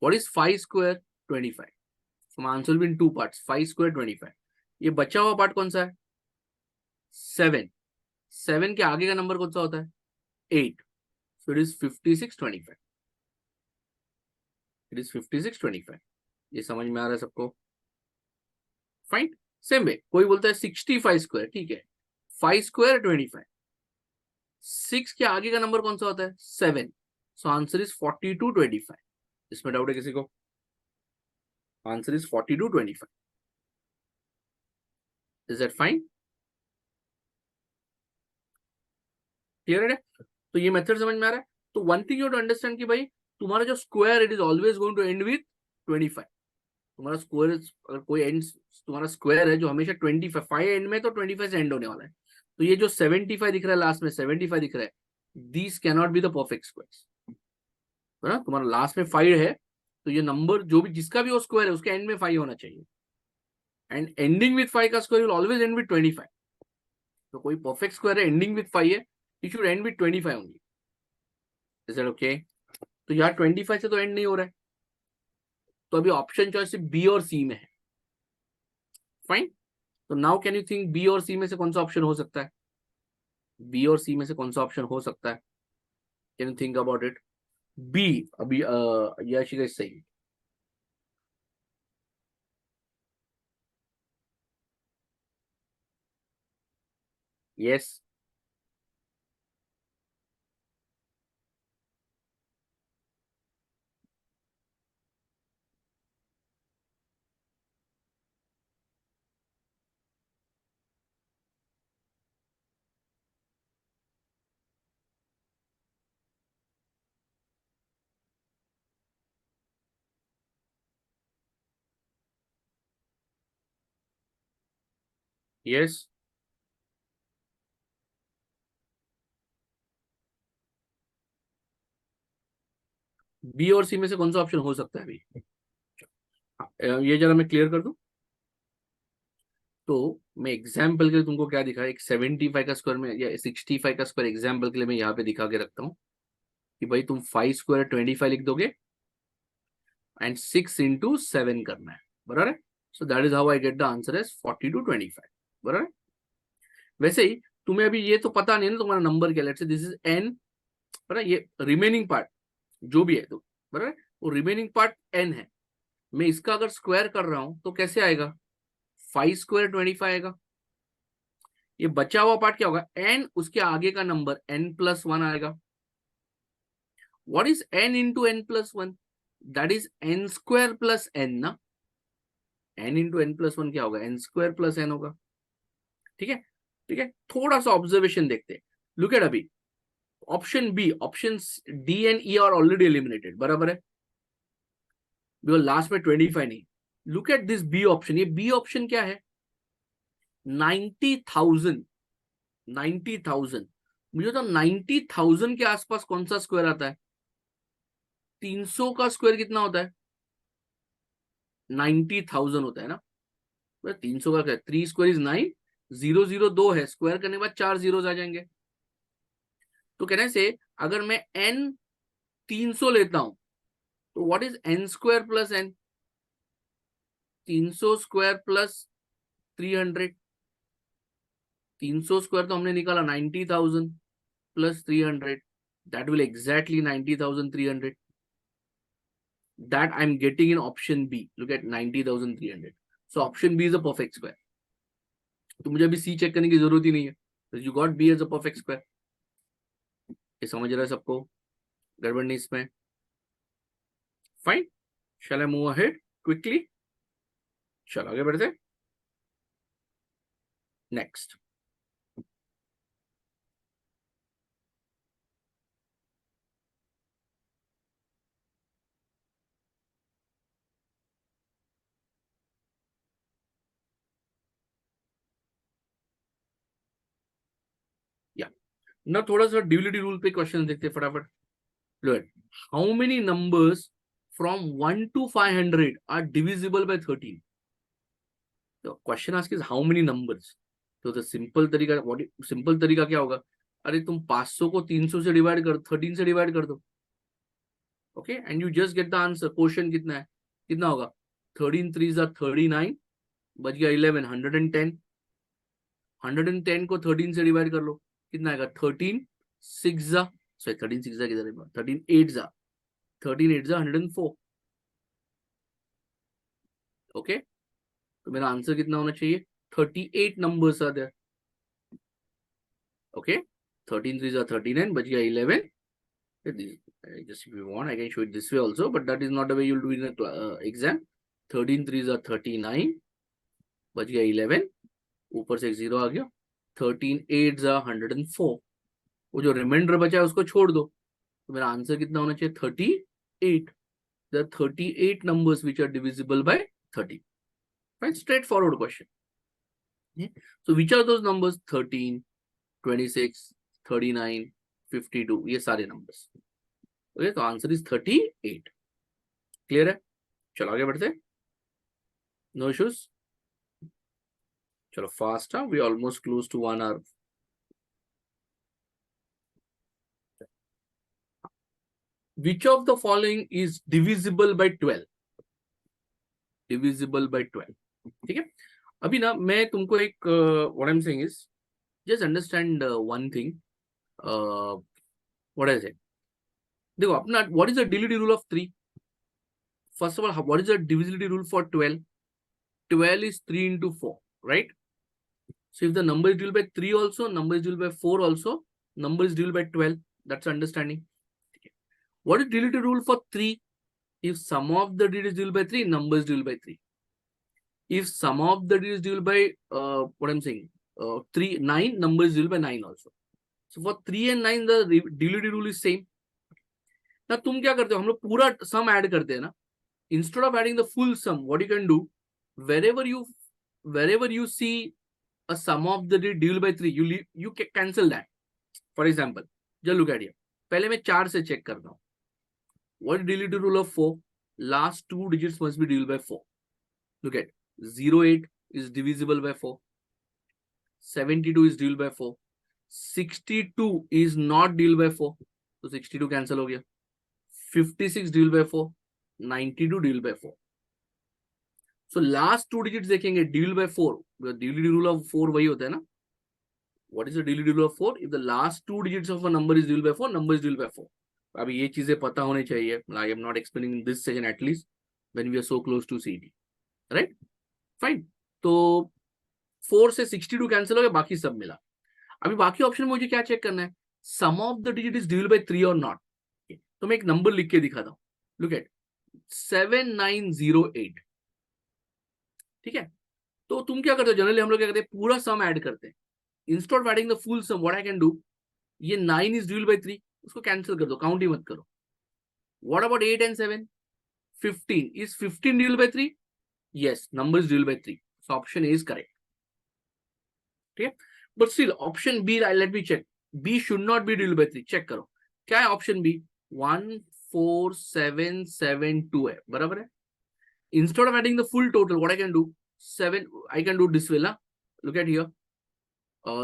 What is 5 square? 25. So my answer will be in 2 parts. 5 square 25. ये बचा हुआ पार्ट कौन सा है? 7. 7 के आगे का नंबर कौन सा होता है? 8. So it is 56 25. It is 56 25. ये समझ में आ रहा है सबको? फाइन. सेम वे कोई बोलता है 65 स्क्वायर, ठीक है, 5 स्क्वायर 25. 6 के आगे का नंबर कौन सा होता है? 7. So answer is 42 25. इसमें डाउट है किसी को? Answer is 42 25. Is that fine? Clear है? तो ये मेथड समझ में आ रहा है? तो one thing you to understand कि भाई तुम्हारा जो square it is always going to end with 25. तुम्हारा स्क्वायर, अगर कोई एंड तुम्हारा स्क्वायर है जो हमेशा 25, 5 एंड में तो 25 से एंड होने वाला है. तो ये जो 75 दिख रहा है लास्ट में, 75 दिख रहा है, these cannot be the perfect squares. है ना, तुम्हारा लास्ट में 5 है, तो ये नंबर जो भी जिसका भी वो स्क्वायर है उसके एंड में 5 होना चाहिए. एंड एंडिंग विद 5 का square will always and with 25. तो कोई परफेक्ट स्क्वायर है एंडिंग विद 5 है, it should and with 25 only. Is that okay? तो यार 25 से तो एंड नहीं हो रहा है, तो अभी ऑप्शन चॉइस सिर्फ बी और सी में है. फाइन. तो now can you think B और सी में से कौन सा ऑप्शन हो सकता है? बी और सी में से कौन सा ऑप्शन हो सकता है? Can you think about it? B अभी याशिका इज सही. यस. यस. बी और सी में से कौन सा ऑप्शन हो सकता है अभी? ये जरा मैं क्लियर कर दूं. तो मैं एग्जाम्पल के लिए तुमको क्या दिखा, एक 75 का स्क्वायर में या 65 का स्क्वायर एग्जाम्पल के लिए मैं यहाँ पे दिखा के रखता हूँ कि भाई तुम 5 स्क्वायर 25 लिख दोगे एंड 6 into 7 करना है. बराबर है. So that is how I get the answer as 40 to 25. बराबर है. वैसे ही तुम्हें अभी ये तो पता नहीं है ना तुम्हारा नंबर क्या. Let's say this is an. बराबर. ये रिमेनिंग पार्ट जो भी है तो बराबर है, वो रिमेनिंग पार्ट एन है. मैं इसका अगर स्क्वायर कर रहा हूं तो कैसे आएगा? 5 square 25 आएगा. ये बचा हुआ पार्ट क्या होगा? एन, उसके आगे का नंबर n+1 आएगा. What is n into n+1? That is n square plus n ना. n इंटू n+1 क्या होगा? n स्क्वायर प्लस n होगा. ठीक है. ठीक है. थोड़ा सा ऑब्जर्वेशन देखते हैं. लुक एट अभी option B, option D and E are already eliminated. बराबर है. लास्ट में 25 नहीं. Look at this B option. ये बी ऑप्शन क्या है? 90,000. 90,000. मुझे तो 90,000 के आसपास कौन सा स्क्वायर आता है? 300 का स्क्वायर कितना होता है? 90,000 होता है ना. 300 का क्या? 3 स्क्वायर इज 9. 0 0 2 है, स्क्वायर करने के बाद 4 जीरोस आ जाएंगे. तो कहने से अगर मैं n 300 लेता हूं तो what is n square plus n? 300 square plus 300. 300 square तो हमने निकाला 90,000 plus 300. That will exactly 90,300. That I'm getting in option B. Look at 90,300. So option B is a perfect square. तो मुझे अभी C चेक करने की जरूरत ही नहीं है. So you got B as a perfect square. ये समझ रहा है सबको? गड़बड़ नहीं इसमें? Fine. Shall I move ahead quickly? चलो आगे बढ़ते. Next. Yeah. Now थोड़ा सा ड्यूलिटी रूल पे क्वेश्चन देखते हैं फटाफट. Look, how many numbers from 1 to 500 are divisible by 13? तो question ask is how many numbers. तो द सिंपल तरीका, सिंपल तरीका क्या होगा? अरे तुम 500 को 300 से डिवाइड कर, 13 से डिवाइड कर दो. Okay, and you just get the answer. Question कितना है? कितना होगा? 13 3 39. बच गया 11. 110. 110 को 13 से डिवाइड कर लो. कितना आएगा? 13 6 सॉरी 13 6 किधर है? 13 8 13 8 104. ओके, तो मेरा आंसर कितना होना चाहिए? 38 नंबर्स आर देयर. ओके, 13 3 39. बच गया 11. Just if you want, I can show it this way also, but that is not the way you'll do in an exam. 13 3 39. बच गया 11. ऊपर से एक जीरो आ गया. 13 8 104. वो जो रिमाइंडर बचा है उसको छोड़ दो. तो मेरा आंसर कितना होना चाहिए? 38. There are 38 numbers which are divisible by 30. Fine, straightforward question. Yeah. So which are those numbers? 13, 26, 39, 52. ये सारे numbers. ओके, तो आंसर इज 38. क्लियर है? चलो आगे बढ़ते. No issues. चलो फास्ट है, we almost close to 1 hour. Which of the following is divisible by 12? Divisible by 12. ठीक है. अभी ना मैं तुमको एक what I am saying is just understand one thing. What I say, देखो अपना what is the divisibility rule of 3? First of all, what is the divisibility rule for 12? 12 is 3 into 4, right? So if the number is divisible by 3 also, number is divisible by 4 also, number is divisible by 12. That's understanding. What is divisibility rule for 3? If sum of the digits is divisible by 3, number is divisible by 3. If sum of the digits is divisible by what I'm saying, 3, 9, number is divisible by 9 also. So for 3 and 9, the divisibility rule is same. Now तुम क्या करते हो, हम लोग पूरा sum add करते हैं ना. Instead of adding the full sum, what you can do, wherever you see a sum of the digit divisible by 3, you cancel that. For example, just look at here. पहले मैं 4 से check करता हूँ. What is divisibility rule of 4? Last 2 digits must be divisible by 4. Look at 08 is divisible by 4. 72 is divisible by 4. 62 is not divisible by 4. So 62 cancel हो गया. 56 divisible by 4. 92 divisible by 4. So last 2 digits देखेंगे divisible by 4. The divisibility rule of 4 वही होता है ना. What is the divisibility rule of 4? If the last 2 digits of a number is divisible by 4, number is divisible by 4. अभी ये चीजें पता होने चाहिए. I am not explaining in this session at least when we are so close to CET. Right? Fine. तो 4 से 62 cancel हो गया, बाकी सब मिला. अभी बाकी ऑप्शन में मुझे क्या चेक करना है, some of the digit is divisible by 3 और नॉट. तो मैं एक नंबर लिख के दिखाता हूं. Look at 7908. ठीक है. तो तुम क्या करते हो, जनरली हम लोग क्या करते हैं, पूरा सम ऐड करते हैं. Instead of adding the full sum, what I can do, ये 9 इज डिविजिबल बाय 3, उसको कैंसिल कर दो, काउंट ही मत करो. What about 8 and 7? 15 is 15 divisible by 3? Yes, number is divisible by 3. So option A is correct. ठीक है. But still option B, let me check, B should not be divisible by 3. Check करो क्या है option B. 14772 है, बराबर है. Instead of adding the full total, what I can do, 7, I can do this way ना. Look at here.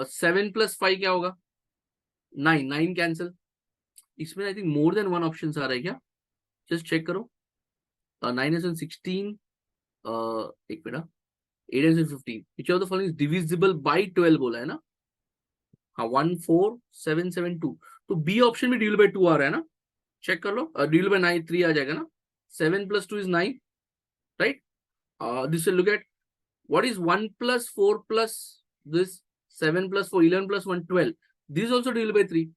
7 plus 5 क्या होगा? 9. 9 cancel. इसमें I think more than one options आ रहा है क्या? Just check करो. 9 is 16. एक minute. 8 is 15. Which of the following is divisible by 12 बोला है ना? हाँ, 14772. तो B ऑप्शन में divisible by 2 आ रहा है ना? चेक कर लो. divisible by 9, 3 आ जाएगा ना? 7 plus 2 is 9. Right? This will look at what is 1 plus 4 plus this 7 plus 4, 11 plus 1, 12. This is also divisible by 3.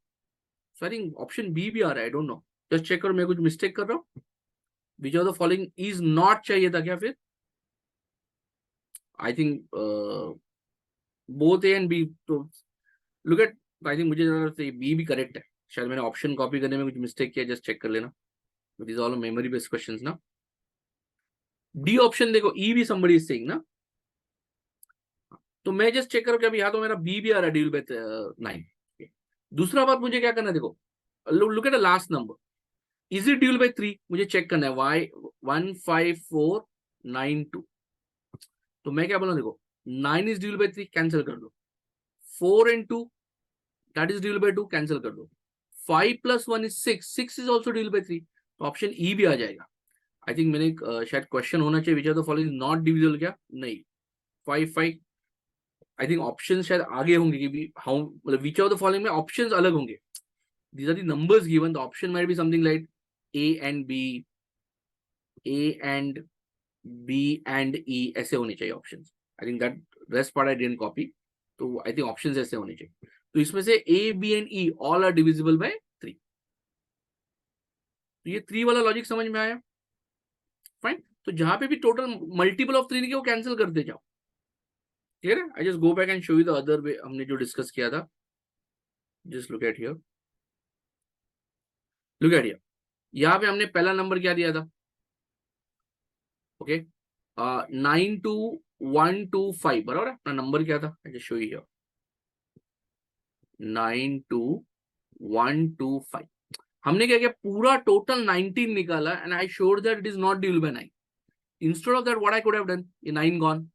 So I think option B भी आ रहा है. I don't know. Just check करो, मैं कुछ mistake कर रहा हूँ. Which of the following is not चाहिए था क्या फिर? I think both A and B. तो look at, I think मुझे जरूरत है B भी correct है. शायद मैंने ऑप्शन कॉपी करने में कुछ मिस्टेक किया. जस्ट चेक कर लेना. These are all memory based questions ना. डी ऑप्शन देखो, ई भी somebody is saying ना. तो मैं जस्ट चेक करूं कि अभी यहाँ तो मेरा बी भी आ रहा है डिविजिबल बाय 9. दूसरा बात मुझे क्या करना है, देखो look at the last number, is it divisible by 3, मुझे चेक करना है. वाई 15492. तो मैं क्या बोला, देखो 9 इज डिविजिबल बाय 3, कैंसिल कर दो. 4 and 2 that is divisible bye 2, cancel कर दो. 5 plus 1 is 6, 6 is also divisible by 3. तो ऑप्शन ई भी आ जाएगा. आई थिंक मैंने शायद क्वेश्चन होना चाहिए which are the following not divisible, क्या नहीं. 5 5. आई थिंक ऑप्शन शायद आगे होंगे कि हाउ, मतलब विच ऑफ द फॉलोइंग में ऑप्शंस अलग होंगे. These are the numbers given. The option might be something like A and B, A and B and E, ऐसे होने चाहिए options. I think that rest part I didn't copy. तो I think options ऐसे होने चाहिए. तो इसमें से A B and E all are divisible by 3. तो ये 3 वाला लॉजिक समझ में आया. फाइन. तो जहां पे भी टोटल मल्टीपल ऑफ 3 नहीं, वो कैंसिल करते जाओ. क्लियर है. I just go back and show you the other way हमने जो डिस्कस किया था. Just look at here. Look at here. यहाँ पे हमने पहला नंबर क्या दिया था, ओके 92125, बराबर है. अपना नंबर क्या था, I just show you here 92125. हमने क्या किया, पूरा टोटल 19 निकाला and I showed that it is not divisible by 9. Instead of that what I could have done, ये 9 gone.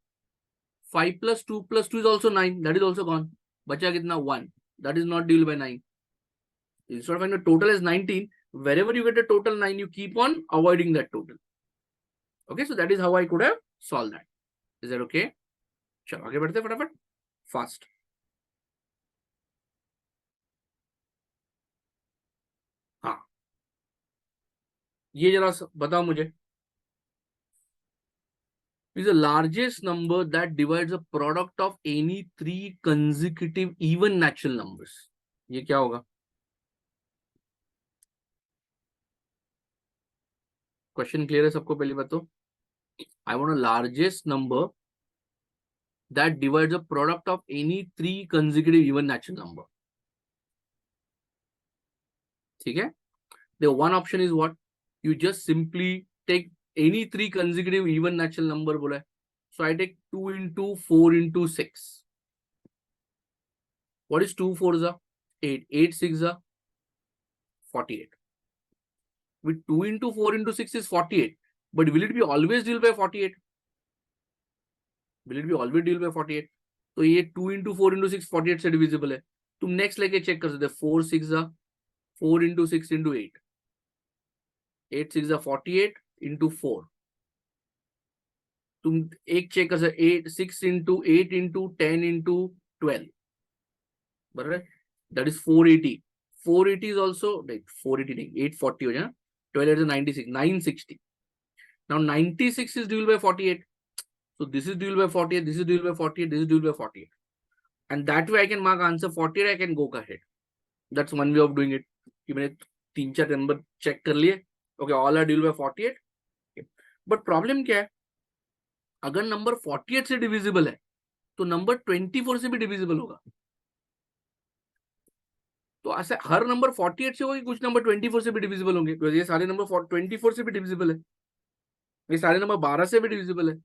5 plus 2 plus 2 is also 9. That is also gone. बचा कितना, 1. That is not divisible by 9. Instead of finding the total as 19, wherever you get a total 9, you keep on avoiding that total. Okay, so that is how I could have solved that. Is that okay? चलो आगे बढ़ते फटाफट, fast. ये जरा बताओ मुझे, is the largest number that divides a product of any three consecutive even natural numbers. ये क्या होगा? क्वेश्चन क्लियर है सबको? पहली बात तो I want a largest number that divides a product of any three consecutive even natural number. ठीक है? The one option is what? You just simply take any three consecutive even natural number बोला है. So I take 2 into 4 into 6. What is 2 4s are? 8. 8 6 are 48. With 2 into 4 into 6 is 48. But will it be always deal by 48? Will it be always deal by 48? तो ये 2 into 4 into 6 48 से divisible है. तुम next लेके check कर सकते हो. 4 6 are 4 into 6 into 8. 8 6 are 48 into 4. तुम एक चेक कर सकते 8 6 into 8 into 10 into 12. बराबर है. That is 480. 480 is also 480 नहीं 840 हो जाए. 12 is 96 960. Now 96 is divisible by 48. So this is divisible by 48, this is divisible by 48, this is divisible by 48. And that way I can mark answer 48, I can go ahead. That's one way of doing it. कि मैंने 3-4 number check कर लिए. Okay, all are divisible by 48. Okay. But problem क्या है? अगर number 48 से divisible है तो नंबर 24 से भी डिविजिबल होगा. तो ऐसे हर नंबर 48 से होगा कि कुछ नंबर 24 से भी डिविजिबल होंगे. तो ये सारे नंबर 24 से भी डिविजिबल है. ये सारे नंबर 12 से भी डिविजिबल है.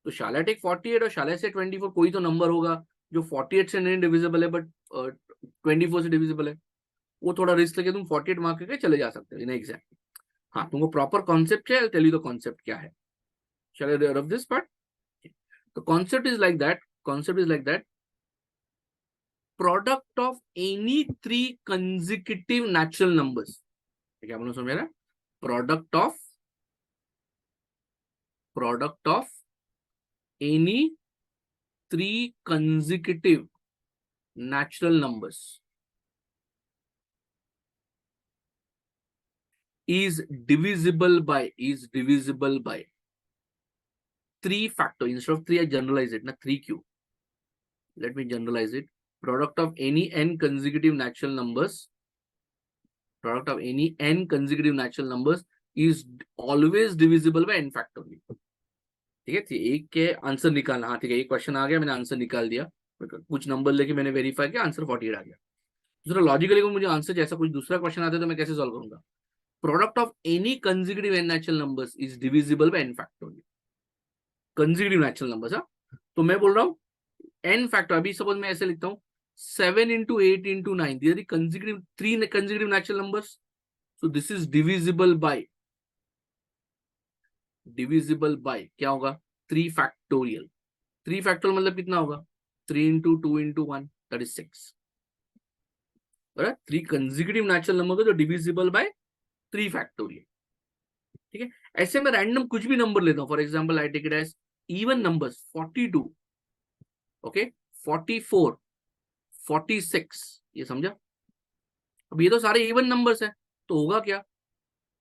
तो shall I take 48 और shall I say 24? कोई तो नंबर होगा जो 48 से नहीं डिविजिबल है बट 24 से डिविजिबल है. वो थोड़ा रिस्क लेके तुम 48 मार्क करके चले जा सकते हो इन एग्जाम. हाँ, तुमको प्रॉपर कॉन्सेप्ट क्या है, टेल यू द कॉन्सेप्ट क्या है. Shall I rub this part? The concept is like that. Concept is like that. Product of any three consecutive natural numbers. क्या बोलूं समझ रहा है? Product of any three consecutive natural numbers is divisible by 3 factor. Instead of 3 I generalize it na 3q. Let me generalize it. Product of any n consecutive natural numbers is always divisible by n factorial. ठीक है. एक के answer निकालना. हाँ ठीक है, एक question आ गया, मैंने आंसर निकाल दिया. कुछ नंबर लेके मैंने वेरीफाई किया, आंसर 48 आ गया. दूसरा लॉजिकली मुझे आंसर जैसा कुछ दूसरा क्वेश्चन आता है तो मैं कैसे सॉल्व करूंगा? Product of any consecutive n natural numbers is divisible bye n factorial. Consecutive natural numbers. हाँ, तो मैं बोल रहा हूँ n फैक्टर. अभी सपोज मैं ऐसे लिखता हूँ 7 into 8 into 9. These are the consecutive 3 consecutive natural numbers. So this is divisible by क्या होगा? 3 फैक्टोरियल. 3 फैक्टोरियल मतलब कितना होगा? 3 into 2 into 1, that is 6. बराबर. 3 consecutive natural number को जो divisible by 3 फैक्टोरियल. ठीक है. ऐसे में रैंडम कुछ भी नंबर लेता हूं. For example I take it as even numbers 42, okay, 44, 46. ये समझा? अब ये तो सारे इवन नंबर्स हैं, तो होगा क्या?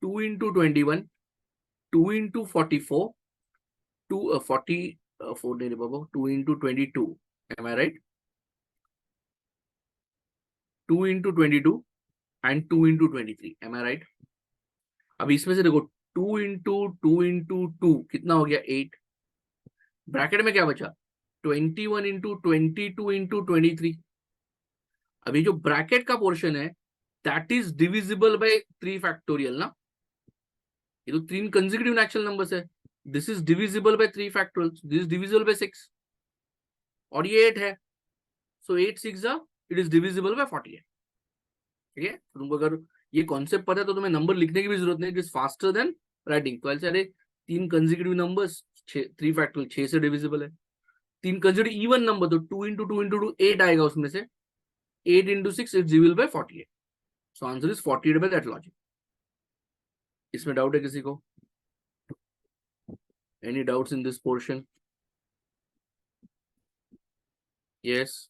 2 into 21, 2 into 44, 2 44 नहीं बाबा, 2 into 22. Am I right? 2 into 22 and 2 into 23. Am I right? अब इसमें से देखो 2 into 2 into 2 कितना हो गया? 8. ब्रैकेट में क्या बचा? 21 into 22 into 23. अभी जो ब्रैकेट का पोर्शन है that is divisible by 3 factorial ना. ये तो 3 कंसेक्यूटिव नेचुरल नंबर्स है. This is divisible by 3 factorial, this is divisible bye 6 और ये 8 है. सो 8 6 इट इज डिविजिबल बाय 48. ठीक है. तुमको अगर ये कॉन्सेप्ट पता है तो तुम्हें नंबर लिखने की भी जरूरत नहीं. It is faster than writing. तो ऐसे अरे 3 कंसेक्यूटिव नंबर्स 3 फैक्टोरियल 6 से डिविजिबल है. 3 कंसेक्यूटिव इवन नंबर तो 2 into 2 into 2 8 आएगा उसमें से. 8 into 6 is divisible by 48. So answer is 48 by that logic. इसमें डाउट है किसी को? Any doubts in this portion? Yes.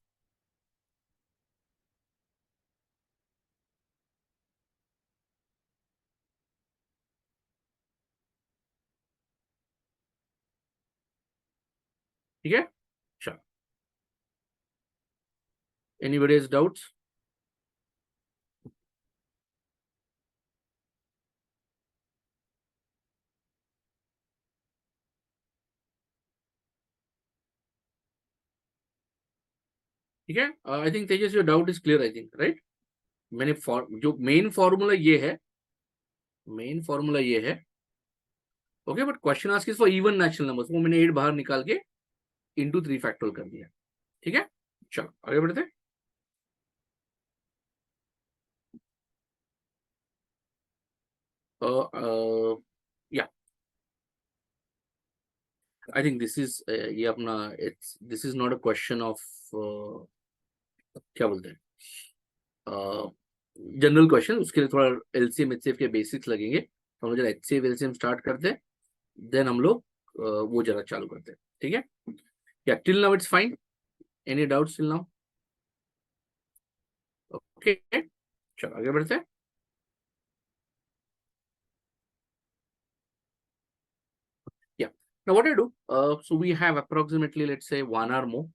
ठीक है, चलो, एनीबॉडी हैज डाउट्स? ठीक है, I think Tejas your doubt is clear, I think, right? मैंने जो मेन फॉर्मूला ये है, मेन फॉर्मूला ये है, okay, but question ask is for even natural numbers, वो मैंने 8 बाहर निकाल के इंटू 3 फैक्टोरियल कर दिया। ठीक है, चलो आगे बढ़ते हैं। या आई थिंक दिस इज, ये अपना, it's this is not a question of, क्या बोलते हैं, जनरल क्वेश्चन, उसके लिए थोड़ा एलसीएम एचसीएफ के बेसिक्स लगेंगे, तो हम जरा एचसीएफ एलसीएम स्टार्ट करते हैं, देन हम लोग वो जरा चालू करते हैं। ठीक है, या till now it's fine, any doubts till now? Okay, चलो आगे बढ़ते हैं। Yeah. Now what I do, so we have approximately, let's say 1 hour more,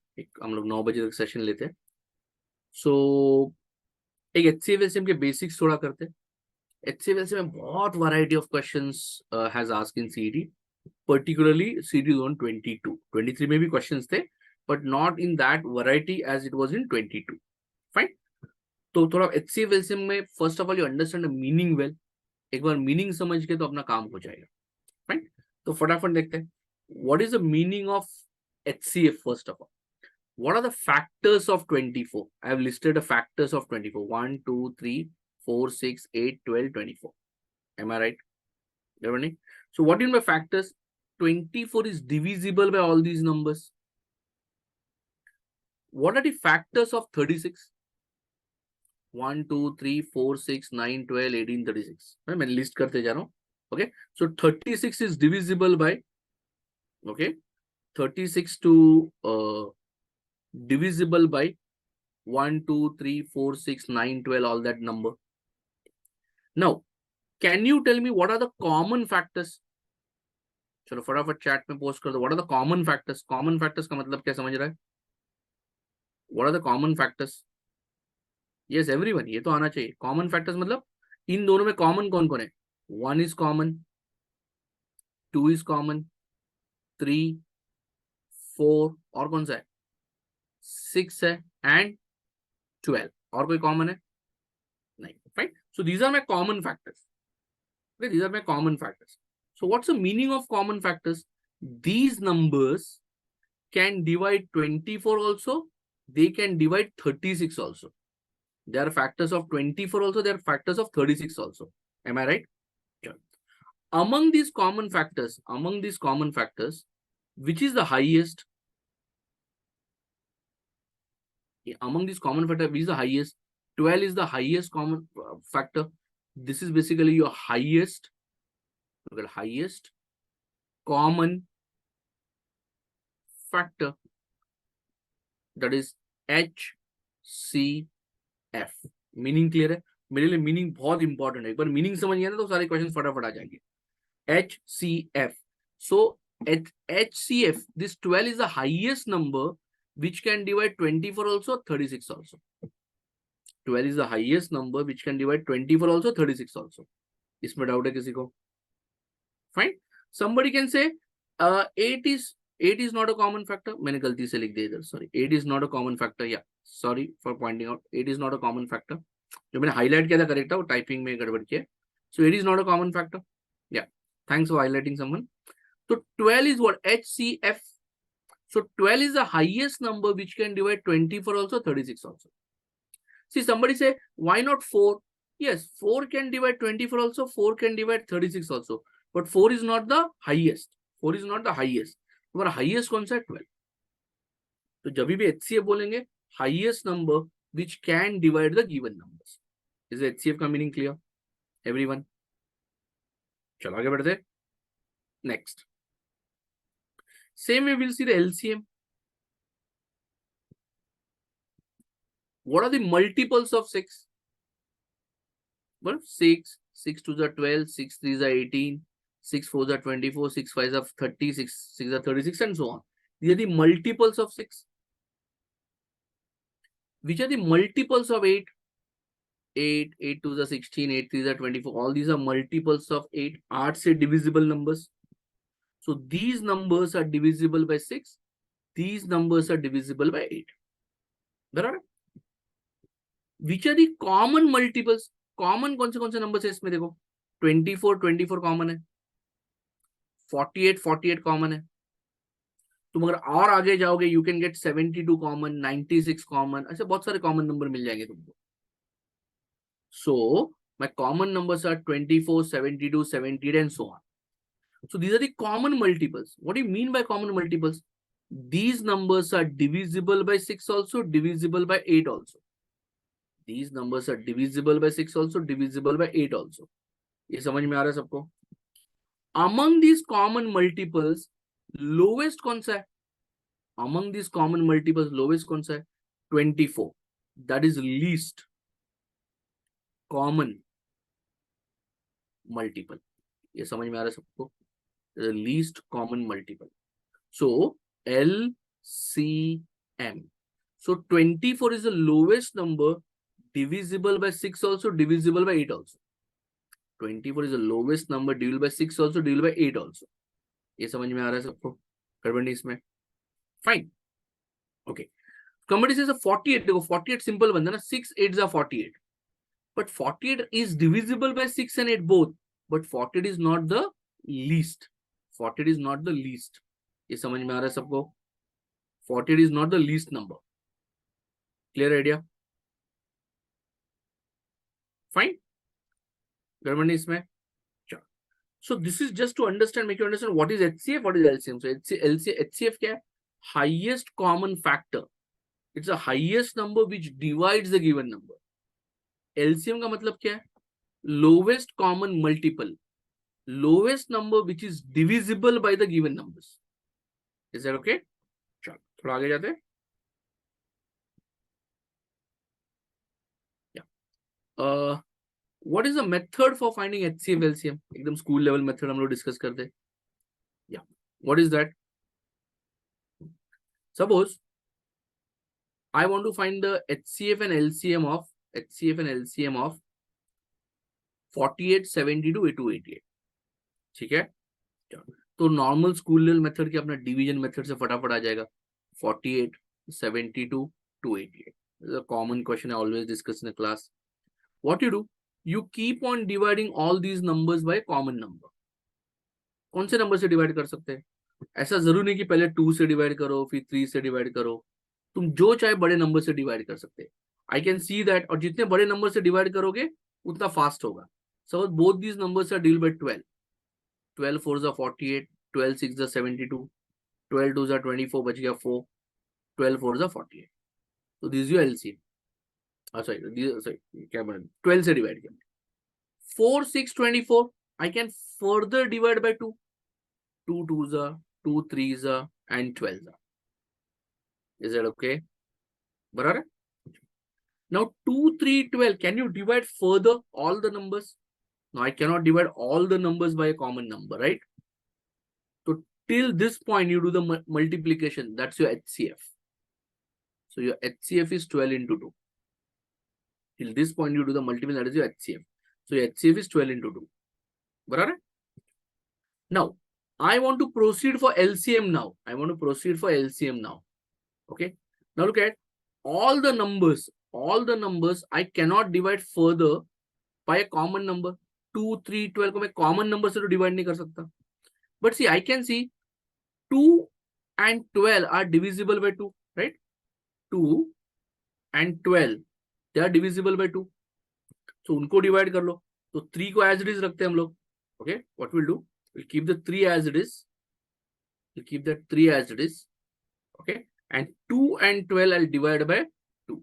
हम लोग 9 बजे तक सेशन लेते हैं। So एक HCFLCM के बेसिक्स थोड़ा करते हैं। HCFLCM में बहुत variety of questions has asked in CET, particularly CET जोन 22, 23 में भी क्वेश्चंस थे, but not in that variety as it was in 22। Fine, तो थोड़ा HCFLCM में first of all you understand the meaning well, एक बार मीनिंग समझ के तो अपना काम हो जाएगा। फाइन, तो फटाफट देखते हैं, what is the meaning of HCF first of all? What are the factors of 24? I have listed the factors of 24. 1, 2, 3, 4, 6, 8, 12, 24. Am I right? Everybody? So what do you mean by factors? 24 is divisible by all these numbers. What are the factors of 36? 1, 2, 3, 4, 6, 9, 12, 18, 36. मैं list करते जा रहा हूँ. Okay. So 36 is divisible by, okay, 36 to divisible by 1, 2, 3, 4, 6, 9, 12, all that number. Now, can you tell me what are the common factors? चलो फटाफट chat में post कर दो, what are the common factors? Common factors का मतलब क्या समझ रहा है? What are the common factors? Yes, everyone, ये तो आना चाहिए। Common factors मतलब इन दोनों में कॉमन कौन कौन है? 1 is common, 2 is common, 3, 4 और कौन सा है? 6 है एंड 12, और कोई कॉमन है? नहीं। Fine, so these are my common factors. Okay, these are my common factors. So what's the meaning of common factors? These numbers can divide 24 also, they can divide 36 also. They are factors of 24 also, they are factors of 36 also. Am I right? Sure. Among these common factors, which is the highest? Among these common factors, which is the highest? 12 is the highest common factor. This is basically your highest, look at highest common factor, that is HCF. Meaning clear है? मेरे लिए meaning बहुत important है, एक बार meaning समझ गया ना तो सारे क्वेश्चन फटाफट आ जाएंगे। HCF, so HCF, this 12 is the highest number which can divide 24 also, 36 also. 12 is the highest number which can divide 24 also, 36 also. इसमें डाउट है किसी को? Fine, somebody can say 8 is not a common factor. मैंने गलती से लिख दिया इधर, sorry, 8 is not a common factor. या sorry for pointing out, 8 is not a common factor. जो मैंने हाईलाइट किया था करेक्ट है, वो टाइपिंग में गड़बड़ किया है। सो 8 is not a common factor. या थैंक्स फॉर हाईलाइटिंग समवन। तो 12 is what? HCF. So 12 is the highest number which can divide 24 also, 36 also. See, somebody say, why not 4? Yes, 4 can divide 24 also, 4 can divide 36 also. But 4 is not the highest. 4 is not the highest. हमारा highest कौन सा है? 12। तो जब भी HCF बोलेंगे, highest number which can divide the given numbers. Is HCF का मीनिंग क्लियर एवरीवन? चलो आगे बढ़ते। Next, same way will see the LCM. What are the multiples of 6? well, 6, 6 2s are 12, 6 3s are 18, 6 4s are 24, 6 5s are 30, 6 6s are 36, and so on. These are the multiples of 6. Which are the multiples of 8? 8, 8 2s are 16, 8 3s are 24. All these are multiples of 8. 8 से divisible numbers. So these numbers are divisible by 6. These numbers are divisible by 8. बराबर? Which are the common multiples? Common कौन से numbers है इसमें देखो. 24, 24 common है. 48, 48 common है. तुम अगर और आगे जाओगे you can get 72 common, 96 common, ऐसे बहुत सारे कॉमन नंबर मिल जाएंगे तुमको. So my common numbers are 24, 72, 78 and so on. So these are the common multiples. What do you mean by common multiples? These numbers are divisible by 6 also, divisible by 8 also. These numbers are divisible by 6 also, divisible by 8 also. ये समझ में आ रहा है सबको? Among these common multiples, lowest कौन सा है? Among these common multiples, lowest कौन सा है? 24. That is least common multiple. ये समझ में आ रहा है सबको? The least common multiple. So LCM. So 24 is the lowest number, divisible by 6 also, divisible by 8 also. 24 is the lowest number, divisible by 6 also, divisible by 8 also. ये समझ में आ रहा है सबको? गड़बड़ नहीं इसमें? Fine. Okay. Somebody says a 48. देखो 48 simple बनता है ना. 6 8s are 48. But 48 is divisible by 6 and 8 both. But 48 is not the least. 48 is not the least. ये समझ में आ रहा है सबको? 48 is not the least number. Clear idea? Fine. गड़बड़ नहीं इसमें? चलो. So this is just to understand, make you understand what is HCF, what is LCM. So HCF क्या है? Highest common factor. It's the highest number which divides the given number. LCM का मतलब क्या है? Lowest common multiple. Lowest number which is divisible by the given numbers. Is that okay? चलो थोड़ा आगे जाते हैं. Yeah. What is the method for finding HCF LCM? एकदम school level method हम लोग discuss करते हैं. Yeah. What is that? Suppose I want to find the HCF and LCM of 48, 72, 288. ठीक है? तो नॉर्मल स्कूल लेवल मेथड के अपना डिवीजन मेथड से फटाफट आ जाएगा. 48, 72, 288. This is a common question I always discuss in the class. What you do? You keep on dividing all these numbers by a common number. कौन से number से divide कर सकते हैं? ऐसा जरूरी नहीं कि पहले 2 से डिवाइड करो फिर 3 से डिवाइड करो. तुम जो चाहे बड़े नंबर से डिवाइड कर सकते हैं. I can see that. और जितने बड़े नंबर से डिवाइड करोगे उतना फास्ट होगा. So both these numbers are divide by 12. 12 4s are 48, 12 6s are 72, 12 2s are 24, बच गया 4, 12 4s are 48. So this is your LCM. Sorry, क्या बना? 12 से डिवाइड किया. 4 6 24. I can further divide by 2. 2 2s are, 2 3s are, and 12s are. Is that okay? बराबर है? Now 2 3 12. Can you divide further all the numbers? No, I cannot divide all the numbers by a common number, right? So till this point, you do the multiplication. That's your HCF. So your HCF is 12 into 2. Till this point, you do the multiplication. That is your HCF. So your HCF is 12 into 2. Barabar? Now, I want to proceed for LCM now. Okay. Now look at all the numbers. I cannot divide further by a common number. 2 3 12 को मैं common number से तो divide नहीं कर सकता. But see, I can see 2 and 12 are divisible by 2, right? 2 and 12, they are divisible by 2. So उनको divide कर लो. तो 3 को as it is रखते हैं हम लोग. Okay, what we'll do? We'll keep the 3 as it is. Okay, and 2 and 12 I'll divide by 2.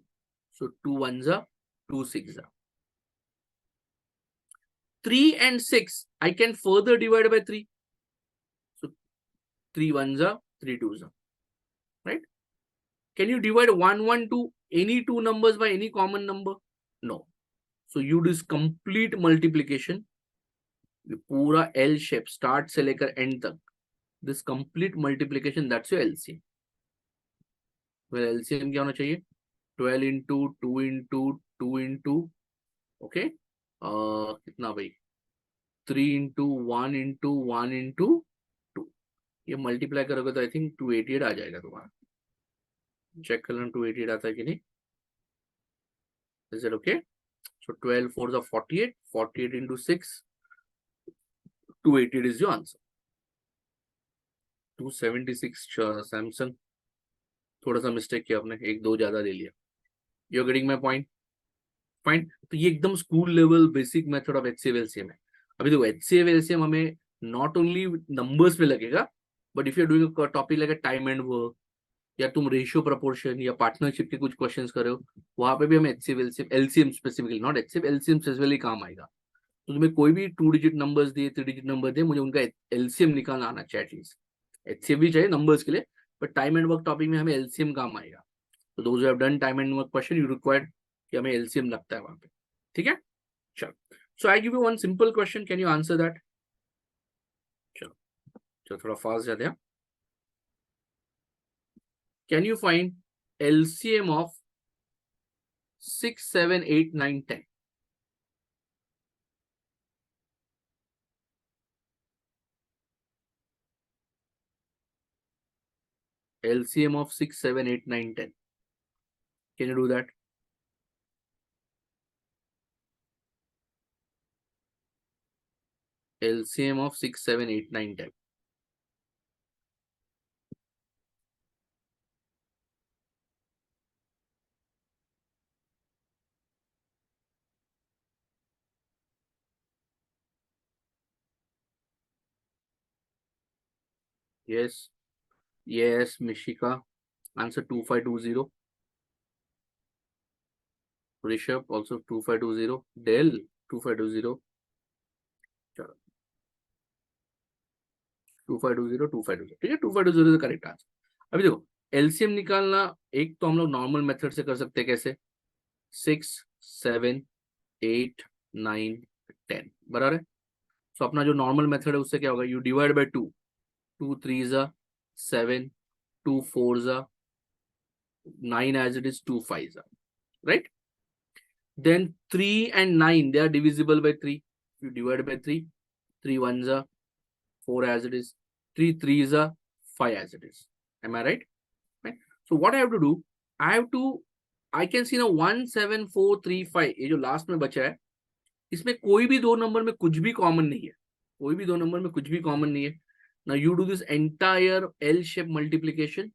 So 2 1s are, 2 6s are. 3 and 6 I can further divide by 3. So 3 1s are, 3 2s are. Right? Can you divide 1 1 2 any two numbers by any common number? No. So you do this complete multiplication. पूरा L shape start से लेकर end तक. This complete multiplication, that's your LCM. मेरा LCM क्या होना चाहिए, 12 into 2 into 2 into okay कितना भाई 3 इंटू 1 इंटू 1 इंटू 2, ये मल्टीप्लाई करोगे तो आई थिंक 288 आ जाएगा तुम्हारा। चेक कर लेना 288 आता है कि नहीं। Is it okay? So 12 4 is 48, 48 into 6, 288 is your answer। 276 Samsung, थोड़ा सा मिस्टेक किया आपने, एक दो ज्यादा ले लिया। You getting my point? Fine. तो ये एकदम school level basic method of HCF LCM है। अभी देखो एचसीएफ एलसीएम हमें नॉट ओनली नंबर्स पे लगेगा, but if you are doing a topic like time and work, या तुम रेशियो प्रपोर्शन या पार्टनरशिप के कुछ क्वेश्चंस कर रहे हो, वहां पे भी हमें HCF LCM, LCM specifically not HCF LCM specifically काम आएगा। तो तुम्हें कोई भी 2 डिजिट नंबर्स दिए, 3 डिजिट नंबर दिए, मुझे उनका एलसीएम निकालना आना चाहिए एटलीस्ट। एचसीएफ भी चाहिए नंबर्स के लिए, but time and work topic में हमें एलसीएम काम आएगा। तो those who have done time and work question, you required कि हमें एलसीएम लगता है वहां पे। ठीक है, चलो। So I give you one simple question, can you answer that? चलो चलो थोड़ा फास्ट जाते हैं। Can you find LCM of 6 7 8 9 10? LCM of 6 7 8 9 10, can you do that? LCM of 6 7 8 9 10. Yes, yes, Mishika. Answer 2520. Rishabh also 2520. Dell 2520. चलो 2520 2520, ठीक है, 2520 correct answer. अभी देखो एलसीएम निकालना, एक तो हम लोग नॉर्मल मेथड से कर सकते हैं, कैसे? 6 7 8 9 10 बराबर है। सो अपना जो नॉर्मल मेथड है उससे क्या होगा, you divide bye 2, 2 3 7, 2 4 9 as it is, 2 5 right? Then 3 and 9, they are divisible by 3. You divide by 3, 3 1s are 4 as it is, 3 3s are 5 as it is. Am I right? Right. So what I have to do, I can see now 1 7 4 3 5, ये जो last में बचा है, इसमें कोई भी दो number में कुछ भी कॉमन नहीं है, कोई भी दो नंबर में कुछ भी कॉमन नहीं है। Now you do this entire L shape multiplication,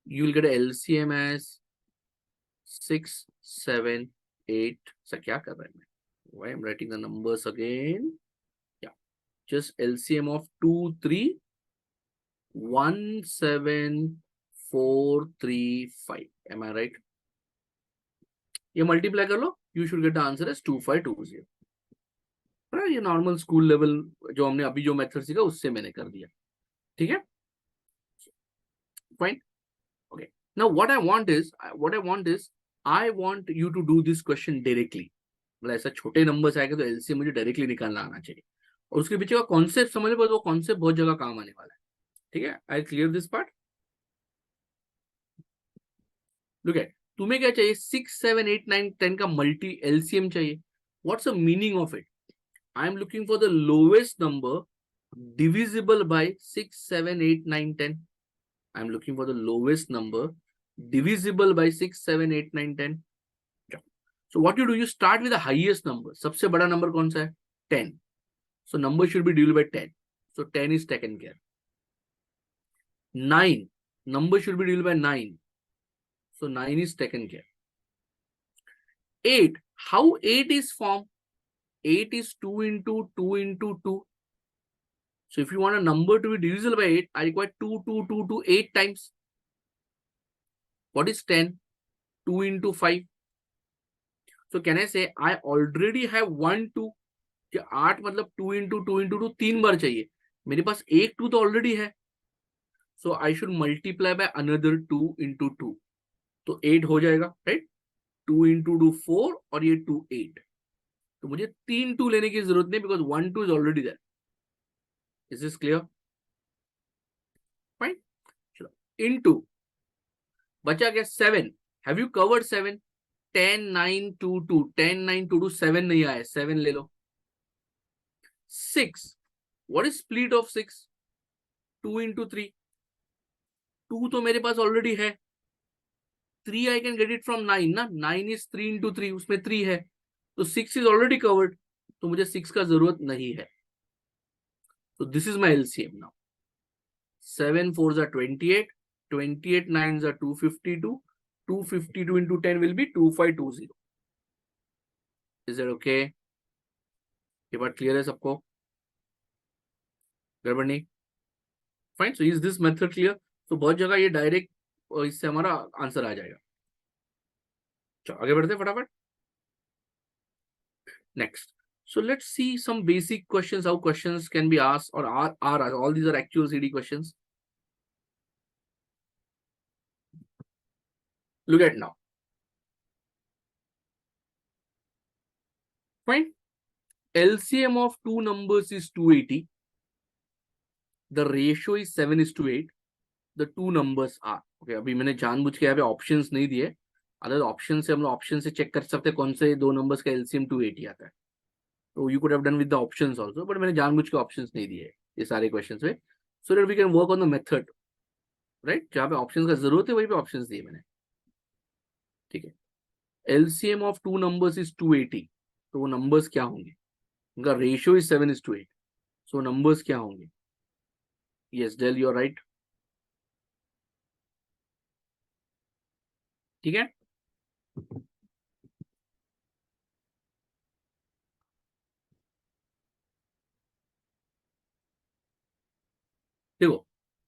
you will get a LCM as 6 7 8. Sir क्या कर रहे हैं? Why I'm writing the numbers again? Yeah, just LCM of 2 3 1 7 4 3 5. Am I right? ये मल्टीप्लाई कर लो, you should get the answer as 2520. ये normal school level जो हमने अभी जो मेथड सीखा उससे मैंने कर दिया। ठीक है, fine, okay. Now what I want is I want you to do this question directly. मतलब ऐसा छोटे नंबर्स आएगा तो एलसीएम मुझे डायरेक्टली निकालना आना चाहिए, और उसके पीछे का कॉन्सेप्ट समझ लो, वो कॉन्सेप्ट बहुत जगह काम आने वाला है। ठीक है, I clear this part. Look at, तुम्हें क्या चाहिए? 6 7 8 9 10 का मल्टी एलसीएम चाहिए। What's the meaning of it? I am looking for the lowest number divisible by 6 7 8 9 10. I am looking for the lowest number divisible by 6 7 8 9 10. So what you do, you start with the highest number. सबसे बड़ा number कौन सा है? 10. So number should be divided by 10. So 10 is taken care. 9, number should be divided by 9. So 9 is taken care. 8, how 8 is formed? 8 is 2 into 2 into 2. So if you want a number to be divisible by 8, I require 2 2 2 to 8 times. What is 10? 2 into 5. So can I say I already have 1 2? 8 मतलब 2 into 2 into 2 3 बार चाहिए, मेरे पास एक 2 तो already है। So I should multiply by another 2 into 2, तो 8 हो जाएगा, right? 2 into 2 4 और ये 2 8, तो मुझे 3 2 लेने की जरूरत नहीं, because 1 2 is already there. Is this clear? Fine, चलो। इनटू बचा गया 7. Have you covered 7? 10 9 2 2, 10 9 2 2, 7 नहीं आया, 7 ले लो. 6, what is split of 6? 2 into 3. 2 तो मेरे पास ऑलरेडी है. 3 I can get it from 9 ना. 9 इज 3 into 3, उसमें 3 है, तो 6 इज ऑलरेडी कवर्ड, तो मुझे 6 का जरूरत नहीं है. तो this is my LCM now. 7 4s are 28, 28 9s are 252, 252 into 10 will be 2520. Is that okay? ये बात क्लियर है सबको? गड़बड़ नहीं? Fine. So is this method clear? तो बहुत जगह ये डायरेक्ट इससे हमारा आंसर आ जाएगा. चलो आगे बढ़ते हैं फटाफट. Next. So let's see some basic questions, how questions can be asked or are asked. All these are actual CD questions. Look at now. Fine. LCM of two numbers is 280. The ratio is 7:8. The two numbers are. Okay, अभी मैंने जानबूझ के यहाँ पे options नहीं दिए. Other option से हम लोग ऑप्शन से चेक कर सकते हैं कौन से दो नंबर्स का LCM 280 आता है. तो you could have done with the options also, but मैंने जानबूझ के ऑप्शंस नहीं दिए ये सारे क्वेश्चंस में, so that we can work on the method. Right, जहाँ पे ऑप्शंस का जरूरत है वहीं पे ऑप्शंस दिए मैंने. ठीक है. LCM of two numbers is 280. तो वो नंबर्स क्या होंगे? उनका रेशियो इज 7:8. सो नंबर्स क्या होंगे? यस डेल, यू आर राइट. ठीक है. देखो,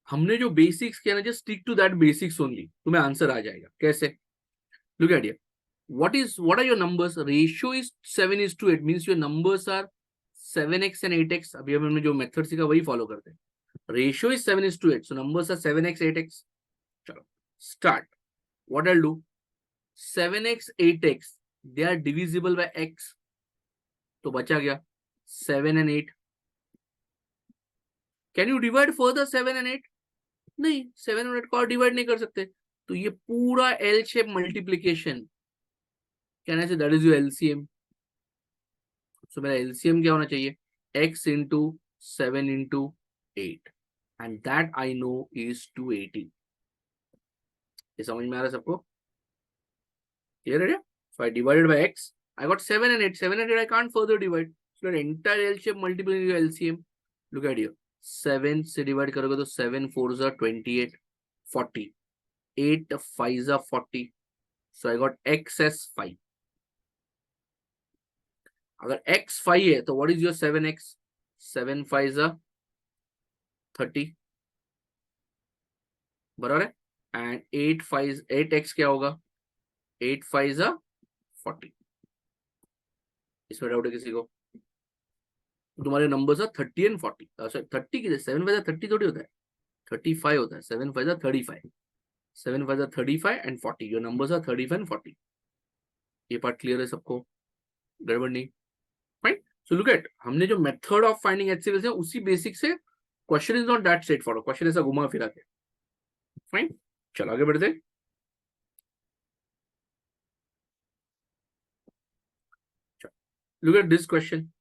हमने जो बेसिक्स किया ना, just stick to that basics only, तुम्हें आंसर आ जाएगा. कैसे? Look at here. what are your numbers? Ratio is 7:8, means your numbers are 7x and 8x. अभी हमने जो मेथड सीखा वही फॉलो करते हैं. Ratio is 7:8, so numbers are 7x 8x. चलो start. What I'll do, 7x 8x, they are divisible by x, तो बचा गया 7 and 8. Can you divide further 7 and 8? नहीं, 7 और 8 को डिवाइड नहीं कर सकते. तो ये पूरा L shape multiplication, can I say that is your LCM. सो मेरा LCM क्या होना चाहिए? x into 7 into 8, and that I know is 280. ये समझ में आ रहा है सबको? Clear है? So I divided by x. I got 7 and 8. 7 and 8 I can't further divide. So the entire L shape multiplying your LCM. Look at here. 7 से divide करोगे तो 7 4s are 28, 40. 8 5s are 40. So I got x as 5. अगर x 5 है तो what is your 7x? 7 5s are 30. बराबर है. And 8x क्या होगा? 8 5s are 40. इसमें डाउट है किसी को? तुम्हारे नंबर्स आर 30 एंड 40. सॉरी 30 की 7 5 30 थोड़ी होता है, 35 होता है. 7 5 35, 7 5 35 and 40. Your numbers are 35 and 40. ये पार्ट क्लियर है सबको? गड़बड़ नहीं? फाइन. सो लुक एट, हमने जो मेथड ऑफ फाइंडिंग HCF है उसी बेसिक से. Question is not that straight forward. Question ऐसा घुमा फिरा के. फाइन. चलो आगे बढ़ते. Look at this question.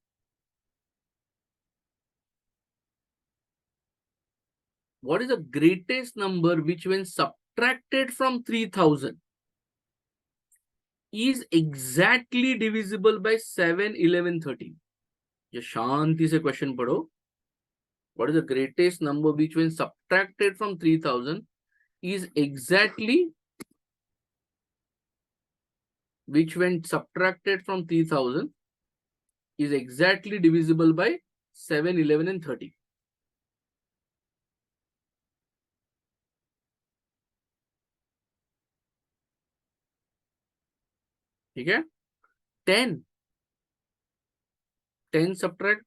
What is the greatest number which when subtracted from 3000 is exactly divisible by 7 11 13? जो शांति से क्वेश्चन पढ़ो. What is the greatest number which when subtracted from 3000 is exactly, which when subtracted from 3000 is exactly divisible by 7 11 and 30? ठीक है. 10 subtract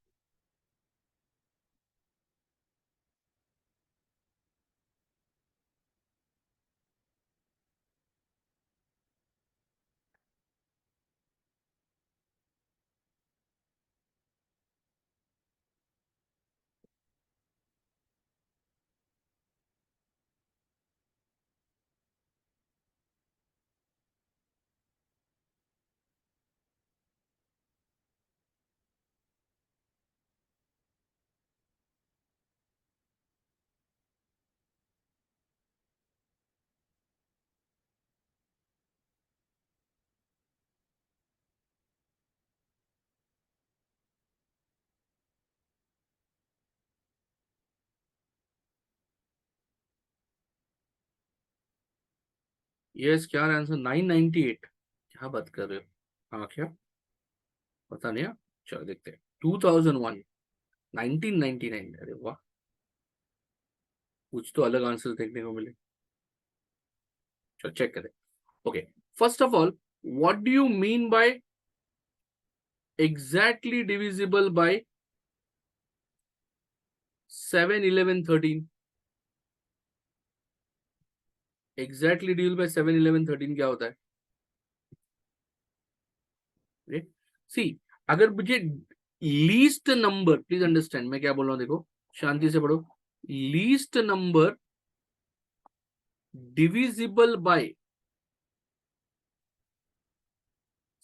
yes, क्या answer 998? क्या बात कर रहे हो? हाँ क्या, पता नहीं। चलो देखते हैं। 2001, 1999। अरे वाह, कुछ तो अलग आंसर देखने को मिले। चलो चेक करें। Okay, first of all, what do you mean by exactly divisible by 7, 11, 13? Exactly divisible by 7, 11, 13 क्या होता है? सी, अगर मुझे लीस्ट नंबर, प्लीज अंडरस्टैंड मैं क्या बोल रहा हूं, देखो शांति से पढ़ो। लीस्ट नंबर डिविजिबल बाय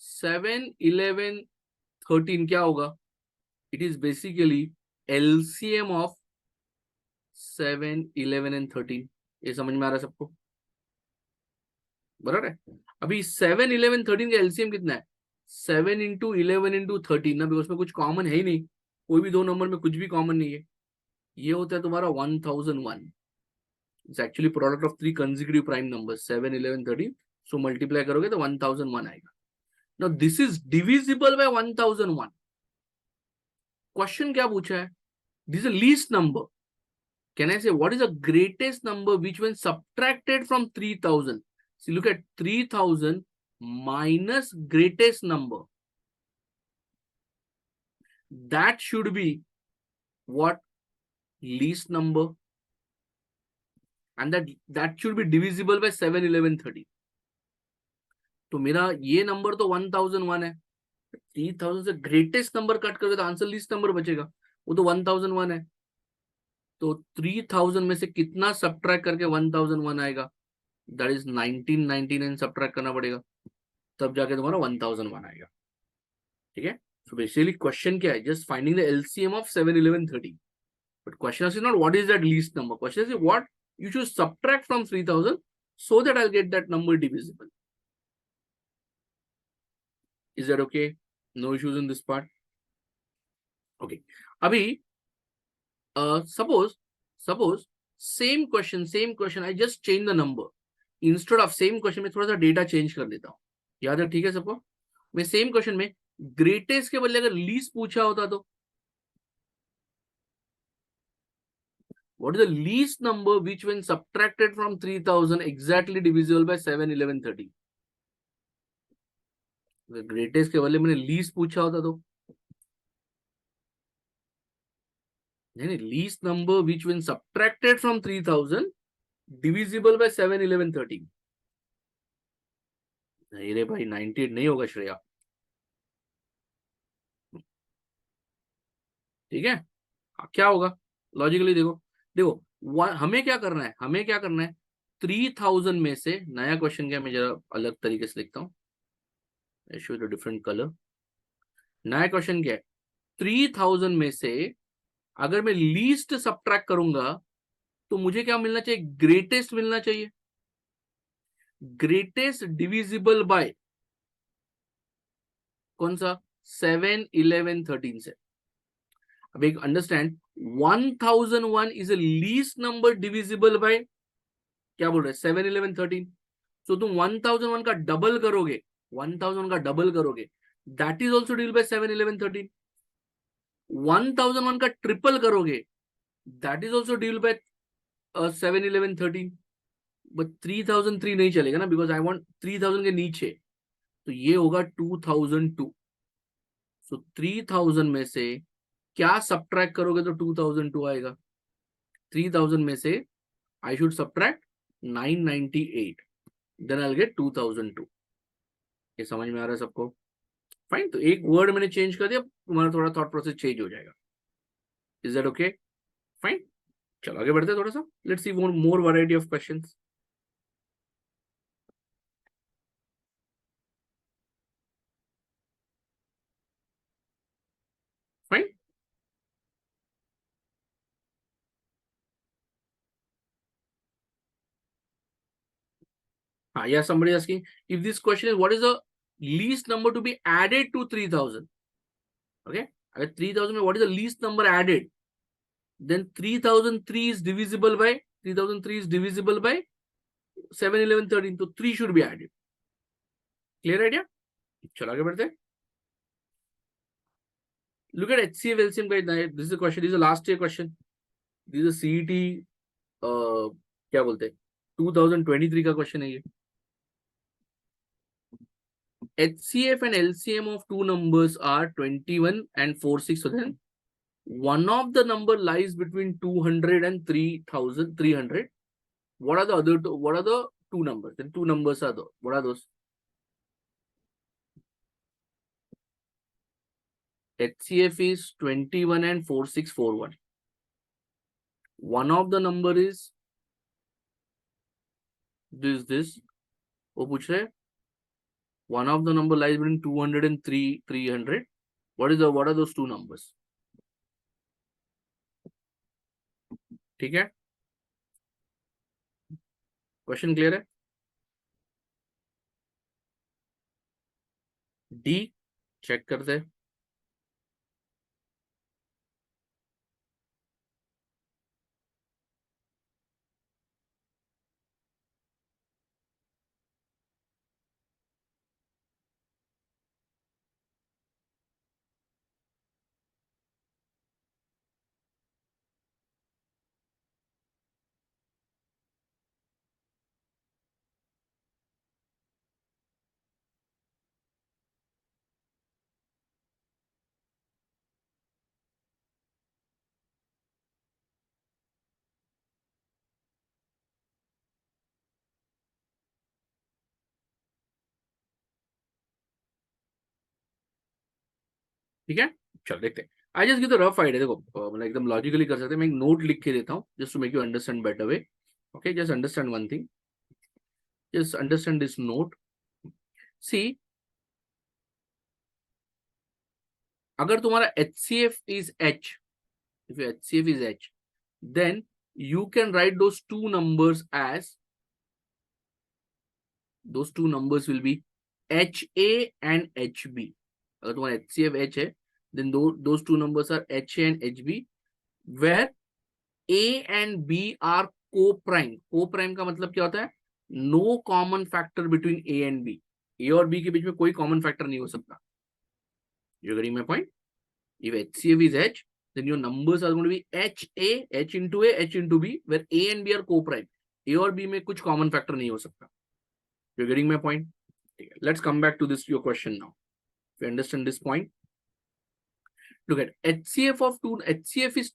7, 11, 13 क्या होगा? It is basically LCM of 7, 11 and 13। ये समझ में आ रहा है सबको? बराबर है। अभी 7, 11, 13 का एलसीएम कितना है? 7 इंटू 11 इंटू 13 ना, बिकॉज उसमें कुछ कॉमन है ही नहीं। कोई भी दो नंबर में कुछ भी कॉमन नहीं है। ये होता है तुम्हारा 1001। It's actually product of three consecutive prime numbers 7, 11, 13। So multiply करोगे तो 1001 आएगा। Now this is divisible bye 1001। Question क्या पूछा है? This is least number. Can I say what is the greatest number which when subtracted from 3000? See, look at 3000 minus greatest number. That should be what? Least number. And that should be divisible by 7, 11, 13. तो मेरा ये number तो 1001 है। 3000 से greatest number cut करोगे तो answer least number बचेगा, वो तो 1001 है। तो 3000 में से कितना सब्ट्रैक्ट करके 1001 आएगा? दैट इज 1999 सब्ट्रैक्ट करना पड़ेगा, तब जाके तुम्हारा 1001 आएगा। ठीक है। सो बेसिकली क्वेश्चन क्या है? Just finding the LCM of 7, 11, 13। But question is not what is that least number, question is what you should subtract from 3000 so that I'll get that number divisible. Is that okay? No issues in this part? Okay. अभी suppose same question I just change the number. Instead of same question में थोड़ा सा data change कर देता हूँ। याद है? ठीक है सबको? मैं सेम क्वेश्चन में ग्रेटेस्ट के बदले अगर लीस्ट पूछा होता तो what is the least number which when subtracted from 3000 exactly divisible by 7, 11, 13? Greatest के बदले मैंने लीस्ट पूछा होता तो नहीं, least number which when subtracted from 3000 divisible by 7, 11, 13। नहीं रे भाई, 98 नहीं होगा श्रेया। ठीक है, क्या होगा लॉजिकली? देखो देखो, हमें क्या करना है? हमें क्या करना है? 3000 में से, नया क्वेश्चन क्या, मैं जरा अलग तरीके से लिखता हूँ, डिफरेंट कलर। नया क्वेश्चन क्या है? 3000 में से अगर मैं लीस्ट सब्ट्रैक्ट करूंगा तो मुझे क्या मिलना चाहिए? ग्रेटेस्ट मिलना चाहिए। ग्रेटेस्ट डिविजिबल बाय कौन सा? 7, 11, 13 से। अब एक understand, 1001 is a least number divisible by क्या बोल रहे हैं? 7, 11, 13। तो तुम 1001 का डबल करोगे, 1000 का डबल करोगे, that is also divisible by 7, 11, 13। 1001 का ट्रिपल करोगे, that is also divisible by 7, 11, 13। But 3003 नहीं चलेगा ना, बिकॉज आई वांट 3000 के नीचे, तो ये होगा 2002। सो 3000 में से क्या सब्ट्रैक्ट करोगे तो 2002 आएगा? 3000 में से I should subtract 998, then I will get 2002। ये समझ में आ रहा है सबको? फाइन, तो एक वर्ड मैंने चेंज कर दिया, तुम्हारा थोड़ा थॉट प्रोसेस चेंज हो जाएगा। Is that okay? फाइन, चलो आगे बढ़ते हैं थोड़ा सा। Let's see more variety of questions. Fine, हाँ, या somebody asking if this question is what is the least number to be added to 3000? okay, अगर 3000 में what is the least number added, then 3003 is divisible by 3003 is divisible by 7, 11, 13, तो 3 should be added. Clear idea? चलो आगे बढ़ते हैं. Look at HCF LCM guys. This is a question. This is a last year question. This is a CET क्या बोलते हैं 2023 का question है ये. HCF and LCM of two numbers are 21 and 46. So then one of the number lies between 200 and 3,300. What are the other two? What are the two numbers? Then two numbers are those. What are those? HCF is 21 and 4641. One of the number is this. वो पूछ रहे हैं. One of the number lies between 200 and 300. What are those two numbers? ठीक है. Question clear है. D check करते हैं. ठीक है. चलो देखते हैं. I just give the rough idea. देखो मतलब एकदम लॉजिकली कर सकते हैं. मैं एक नोट लिख के देता हूँ just to make you understand better way. Okay, just understand one thing. Just understand this note. See, अगर तुम्हारा HCF is H, if your HCF is H, then you can write those two numbers as, those two numbers will be HA and HB. अगर तुम्हारा HCF H है, then those two numbers are HA and HB, where A and B are co-prime. Co-prime का मतलब क्या होता है? No common factor between A and B. A और B के बीच में कोई common factor नहीं हो सकता. You getting my point? If HCF is H, then your numbers are going to be HA, H into A, H into B, where A and B are co-prime. A और B में कुछ common factor नहीं हो सकता. You're getting my point? Let's come back to this your question now. If you understand this point, look at HCF of two. HCF is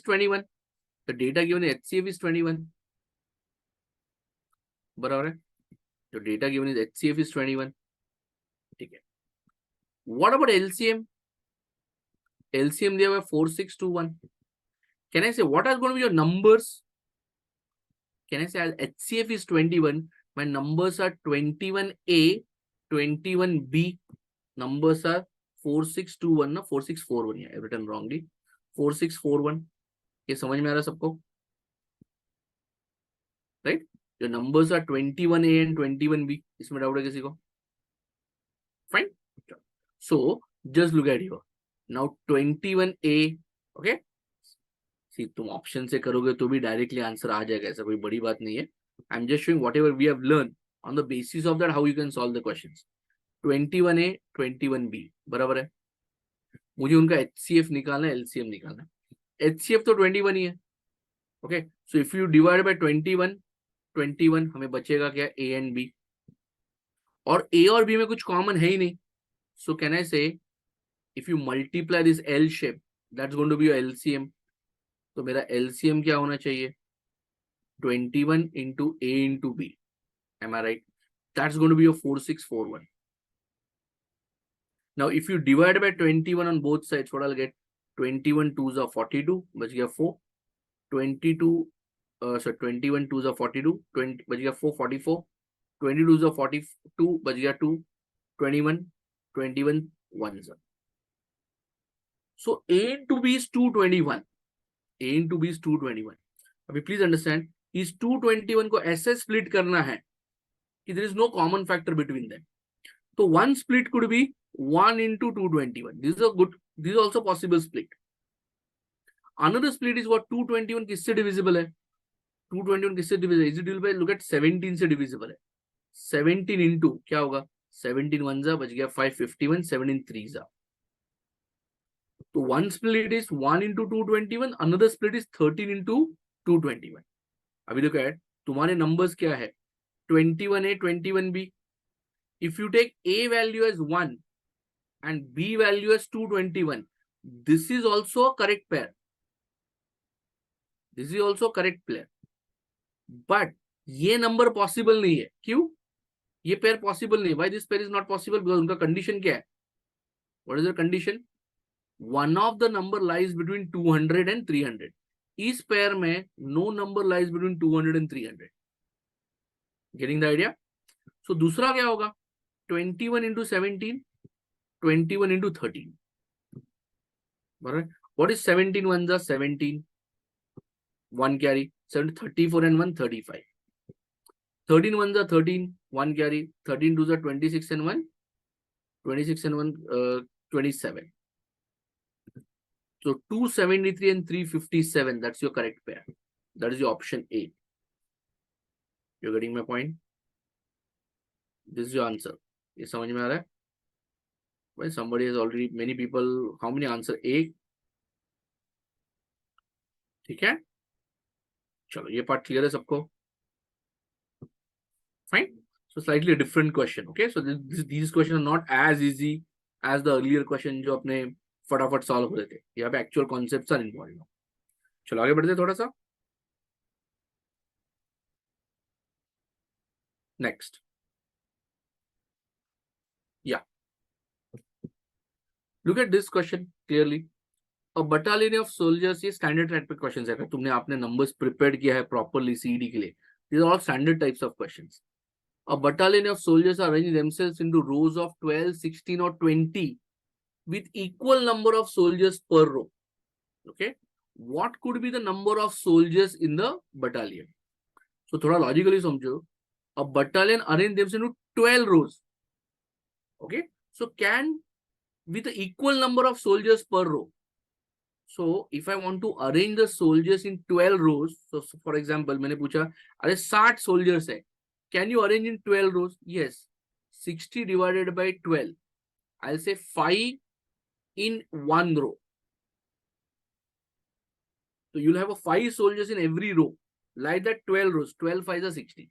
21. The data given is HCF is 21. बराबर है. The data given is HCF is 21. ठीक है. What about LCM? LCM दिया हुआ है 4621. Can I say what are going to be your numbers? Can I say as HCF is 21, my numbers are 21A, 21B. Numbers are 4621 ना 4641. Yeah, I've written wrongly. 4641. ये समझ में आ रहा सबको? Right? Your numbers are 21A and 21B. इसमें doubt है किसी को? Fine. So just look at here. Now 21A. Okay. See, तुम ऑप्शन से करोगे तो भी डायरेक्टली आंसर आ जाएगा. ऐसा कोई बड़ी बात नहीं है. I'm just showing whatever we have learned. On the basis of that, how you can solve the questions. 21A, 21B. बराबर है. मुझे उनका HCF निकालना है, LCM निकालना है. HCF तो 21 ही है. Okay. So if you divide by 21, हमें बचेगा क्या? A and B. और A और B में कुछ कॉमन है ही नहीं. So can I say, if you multiply this L shape, that's going to be your LCM. तो मेरा LCM क्या होना चाहिए? 21 into A into B. Am I right? That's going to be your 4641. Now, if you divide by 21 on both sides, what I'll get? 21 2s are 42, बच गया 4. 21 2s are 42, 20 बच गया 4, 44. 22s are 42, बच गया 2. 21 1s. So A into B is 221. A into B is 221. अभी please understand, इस 221 को ऐसे split करना है कि there is no common factor between them. So one split could be 1 into 221. This is also possible split. Another split is what 221 किससे divisible है? 221 किससे divisible? Is divisible bye, look at 17 से डिविजिबल है। 17 into क्या होगा? 17 one जा बच गया 551, 17 थ्री जा। तो one split is 1 into 221, another split is 13 into 221। अभी देखो ऐड, तुम्हारे नंबर्स क्या है? 21A 21B। If you take A value as 1 and B value as 221, this is also a correct pair. This is also a correct pair. But ये number possible नहीं है। क्यों? ये पेयर पॉसिबल नहीं है। Why this pair is not possible? Because उनका condition क्या है? What is the condition? One of the number lies between 200 and 300. इस पेयर में no number lies between 200 and 300. Getting the idea? So दूसरा क्या होगा? 21 into 17, 21 into 13. What is 17 ones are 17? 1 carry, 7, 34 and 1, 35. 13 ones are 13, 1 carry, 13 twos are 26 and 1, 26 and 1, 27. So 273 and 357, that's your correct pair. That is your option A. You're getting my point? This is your answer. ये समझ में आ रहा है? Well, somebody has already, many people, how many answer A? ठीक है? चलो ये पार्ट क्लियर है सबको? Fine. So slightly a different question. Okay. So these questions are not as easy as the earlier question जो अपने फटाफट सॉल्व हो रहे थे। यहाँ पे एक्चुअल कॉन्सेप्ट्स आर इम्पोर्टेंट। चलो आगे बढ़ते थोड़ा सा। नेक्स्ट, या look at this question clearly. A battalion of soldiers, ये स्टैंडर्ड टाइप के क्वेश्चंस है। अगर तुमने आपने नंबर्स प्रिपेयर किया है प्रॉपरली सीडी के लिए, these are all standard types of questions. A battalion of soldiers are arranging themselves into rows of 12, 16 or 20 with equal number of soldiers per row. Okay, what could be the number of soldiers in the battalion? So थोड़ा logically समझो, a battalion arrange themselves into 12 rows. Okay, so can with the equal number of soldiers per row. So if I want to arrange the soldiers in 12 rows, so for example मैंने पूछा अरे 60 soldiers है, can you arrange in 12 rows? Yes, 60 divided by 12, I'll say 5 in one row. So you'll have a 5 soldiers in every row, like that 12 rows, 12 5 are 60.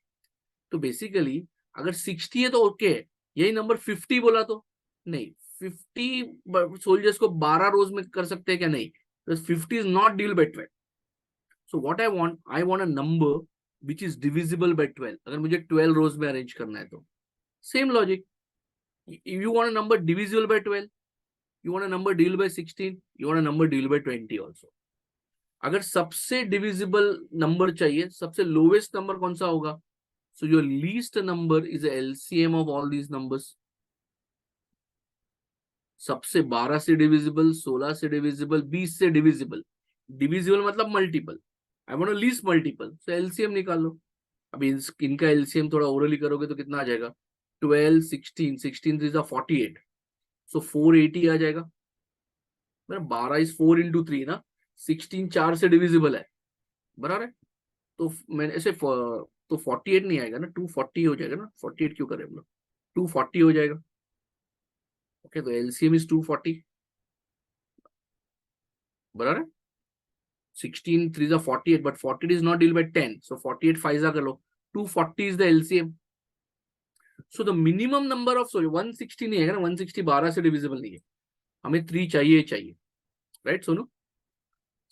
तो basically अगर 60 है तो okay है, यही नंबर 50 बोला तो नहीं, 50 सोल्जर्स को 12 रोज में कर सकते हैं क्या? नहीं, 50 is not divisible by 12. So what I want a number which is divisible by 12. अगर मुझे 12 रोज में अरेंज करना है तो same logic, you want a number divisible by 12, you want a number divisible by 16, you want a number divisible by 20 also. अगर सबसे divisible number चाहिए, सबसे लोवेस्ट नंबर कौन सा होगा? So your least number is a LCM of all these numbers. सबसे 12 से divisible, 16 से डिविजिबल, 20 से डिविजिबल. डिविजिबल मतलब multiple. I want least multiple, so LCM निकाल लो. अभी इनका एलसीएम थोड़ा ओरली करोगे तो कितना आ जाएगा? 12, 16, 16 इज 48, सो 480 आ जाएगा. 12 इज 4 into 3 ना, 16 4 से डिविजिबल है, बराबर है. तो मैंने ऐसे तो 48 नहीं आएगा ना, 240 हो जाएगा ना. 48 क्यों करें हम लोग? 240 हो जाएगा. ओके, तो एलसीएम इज 240, बराबर है. 16 3 is 48, but 48 is not divided by 10, so 48 5 कर लो, 240 is the LCM. So the minimum number of, sorry 160 नहीं है ना, 160 12 से डिविजिबल नहीं है, हमें 3 चाहिए चाहिए, राइट? सोनू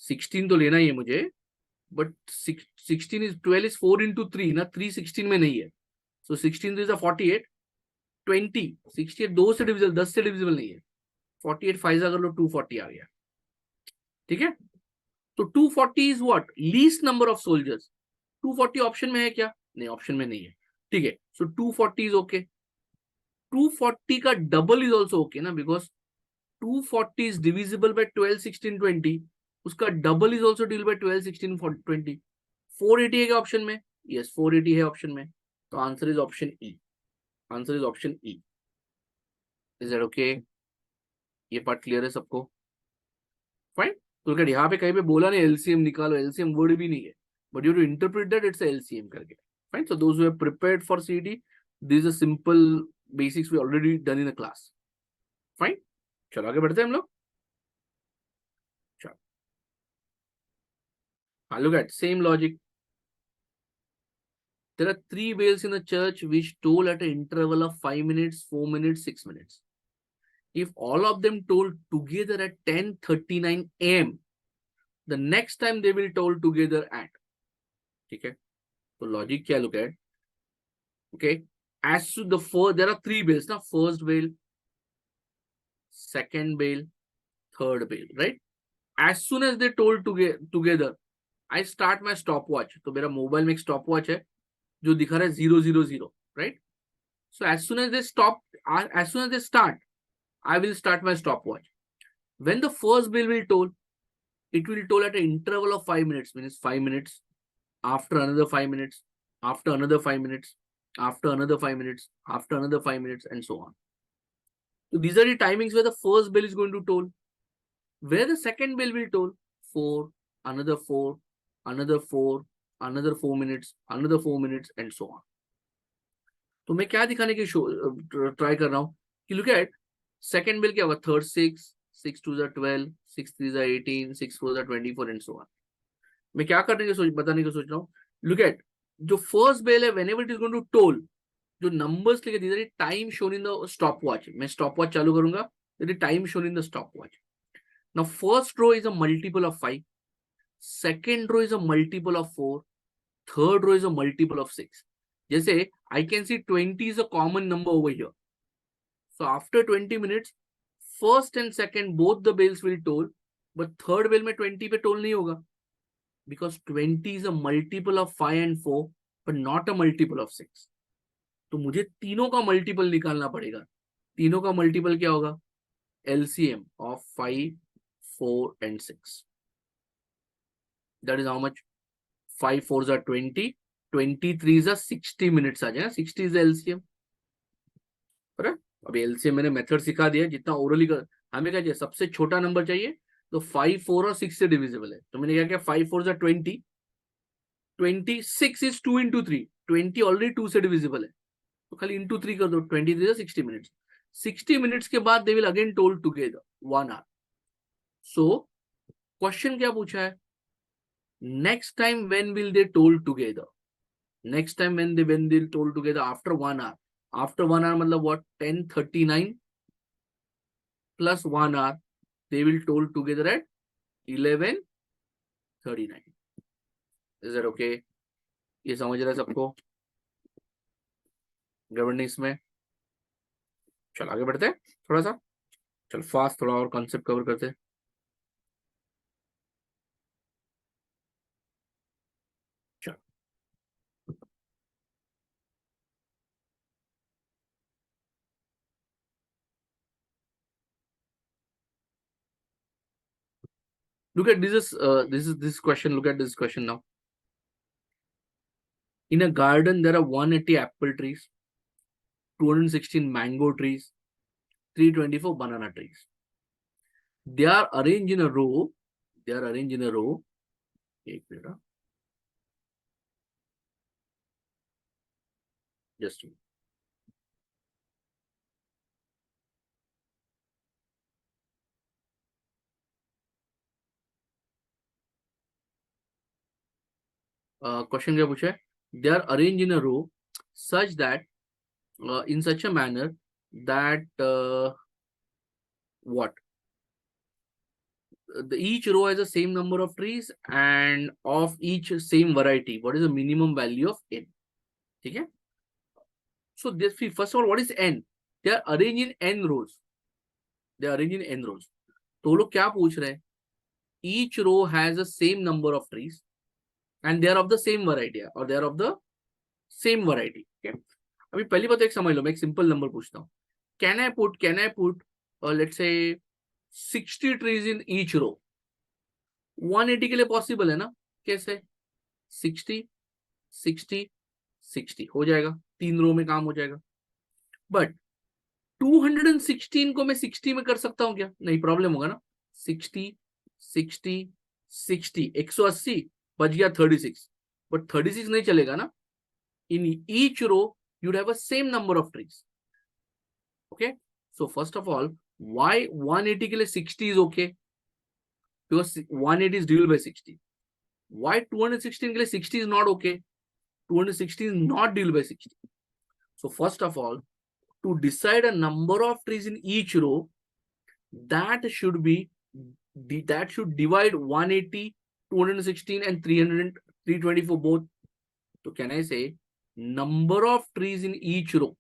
16 तो लेना ही है मुझे, बट 16 is 12 is 4 into 3 ना, 3 16 में नहीं है. So 16 is 48, 20 68 2 से डिविजिबल, 10 से डिविजिबल नहीं है. 48 5 कर लो, 240 आ गया. ठीक है, तो 240 is what? Least number of soldiers. 240 option में है क्या? नहीं, ऑप्शन में नहीं है. ठीक है, सो 240 इज ओके. 240 का डबल इज ऑल्सो ओके ना, बिकॉज 240 इज डिविजिबल बाय 12 16 20, उसका double is also divisible by 12 16 20. 480 है क्या ऑप्शन में? यस, 480 है ऑप्शन में. तो answer is option E. Answer is option E. Is that okay? ये पार्ट क्लियर है सबको? फाइन. तो यहाँ पे कहीं पे बोला नहीं एलसीएम निकालो, एलसीएम वर्ड भी नहीं है, but you have to interpret that it's a LCM करके. Fine. So those who have prepared for CET, these are simple basics we already done in the class. Fine. चलो आगे बढ़ते हैं हम लोग. चलो. Look at same logic. There are 3 bells in the church which toll at an interval of 5 minutes, 4 minutes, 6 minutes. If all of them toll together at 10:39 a.m., the next time they will toll together at. Okay. So logic क्या look at? Okay. As to the first, there are 3 bells now. First bell, second bell, third bell, right? As soon as they toll together, I start my stopwatch. तो मेरा mobile में एक stopwatch है जो दिखा रहा है 000, right? So as soon as they stop, as soon as they start, I will start my stopwatch. When the first bell will toll, it will toll at an interval of 5 minutes, means 5 minutes, after another 5 minutes, after another 5 minutes, after another 5 minutes, after another 5 minutes, and so on. So these are the timings where the first bell is going to toll. Where the second bell will toll, 4, another 4, another 4, another 4 minutes, another 4 minutes, and so on. तो मैं क्या दिखाने की try कर रहा हूँ कि look at second bill क्या होगा, third 6, 6 2s are 12, 6 3s are 18, 6 4s are 24, and so on. मैं क्या करने की बताने की सोच रहा हूँ, look at जो first bill है, whenever it is going to toll, जो numbers लिखे, these are the time shown in the stopwatch. मैं stopwatch चालू करूंगा, the time shown in the stopwatch. Now first row is a multiple of 5, second row is a multiple of 4, third row is a multiple of 6. जैसे I can see 20 is a common number over here. So after 20 minutes, first and second both the bells will toll, but third bell में 20 पे toll नहीं होगा, because 20 is a multiple of 5 and 4, but not a multiple of 6. तो मुझे तीनों का multiple निकालना पड़ेगा. तीनों का multiple क्या होगा? LCM of 5, 4 and 6. That is how much? 5 4s are 20, 23s are 60 minutes आ जाएगा. 60 is the LCM. Correct? अभी LCM मैंने मेथड सिखा दिया, जितना ओरली कर, हमें क्या चाहिए, सबसे छोटा नंबर चाहिए, तो 5 4 और 6 से डिविजिबल है. तो मैंने क्या किया, 5 4s are 20, 26 is 2 into 3, 20 already 2 से डिविजिबल है, तो खाली into 3 कर दो, 23 is 60 minutes. 60 minutes के बाद they will again toll together 1 hour. So question क्या पूछा है, next time when will they toll together? Next time when they'll toll together after 1 hour. After 1 hour मतलब what, 10:39 plus 1 hour, they will toll together at 11:39. Is that okay? ये समझ रहा है सबको governance में? चल आगे बढ़ते हैं थोड़ा सा, चल फास्ट थोड़ा और कॉन्सेप्ट कवर करते हैं. Look at this question. Look at this question now. In a garden, there are 180 apple trees, 216 mango trees, 324 banana trees. They are arranged in a row. They are arranged in a row. Just a minute. Question क्या पूछा है? They are arranged in a row such that in such a manner that what? Each row has the same number of trees and of each same variety. What is the minimum value of n? ठीक है? So this, first of all, what is n? They are arranged in n rows. They are arranged in n rows. तो लोग क्या पूछ रहे हैं? Each row has the same number of trees and they are of the same variety, or they are of the same variety. Okay. अभी पहली बात एक समझ लो, मैं एक सिंपल नंबर पूछता हूँ. Can I put let's say 60 trees in each row? 180 के लिए पॉसिबल है ना? कैसे? 60 60 60 हो जाएगा, 3 रो में काम हो जाएगा. बट 216 को मैं 60 में कर सकता हूँ क्या? नहीं, प्रॉब्लम होगा ना. 60 60 60 180 बच गया 36. बट 36 नहीं चलेगा ना. In each row you'd have a same number of trees. Okay, so first of all, why 180 के लिए 60 is okay? Because 180 is divisible by 60. Why 216 के लिए 60 is not okay? 216 is not divisible by 60. So first of all, to decide a number of trees in each row, that should divide 180, 216 and 324 both. So can I say number of trees in each row?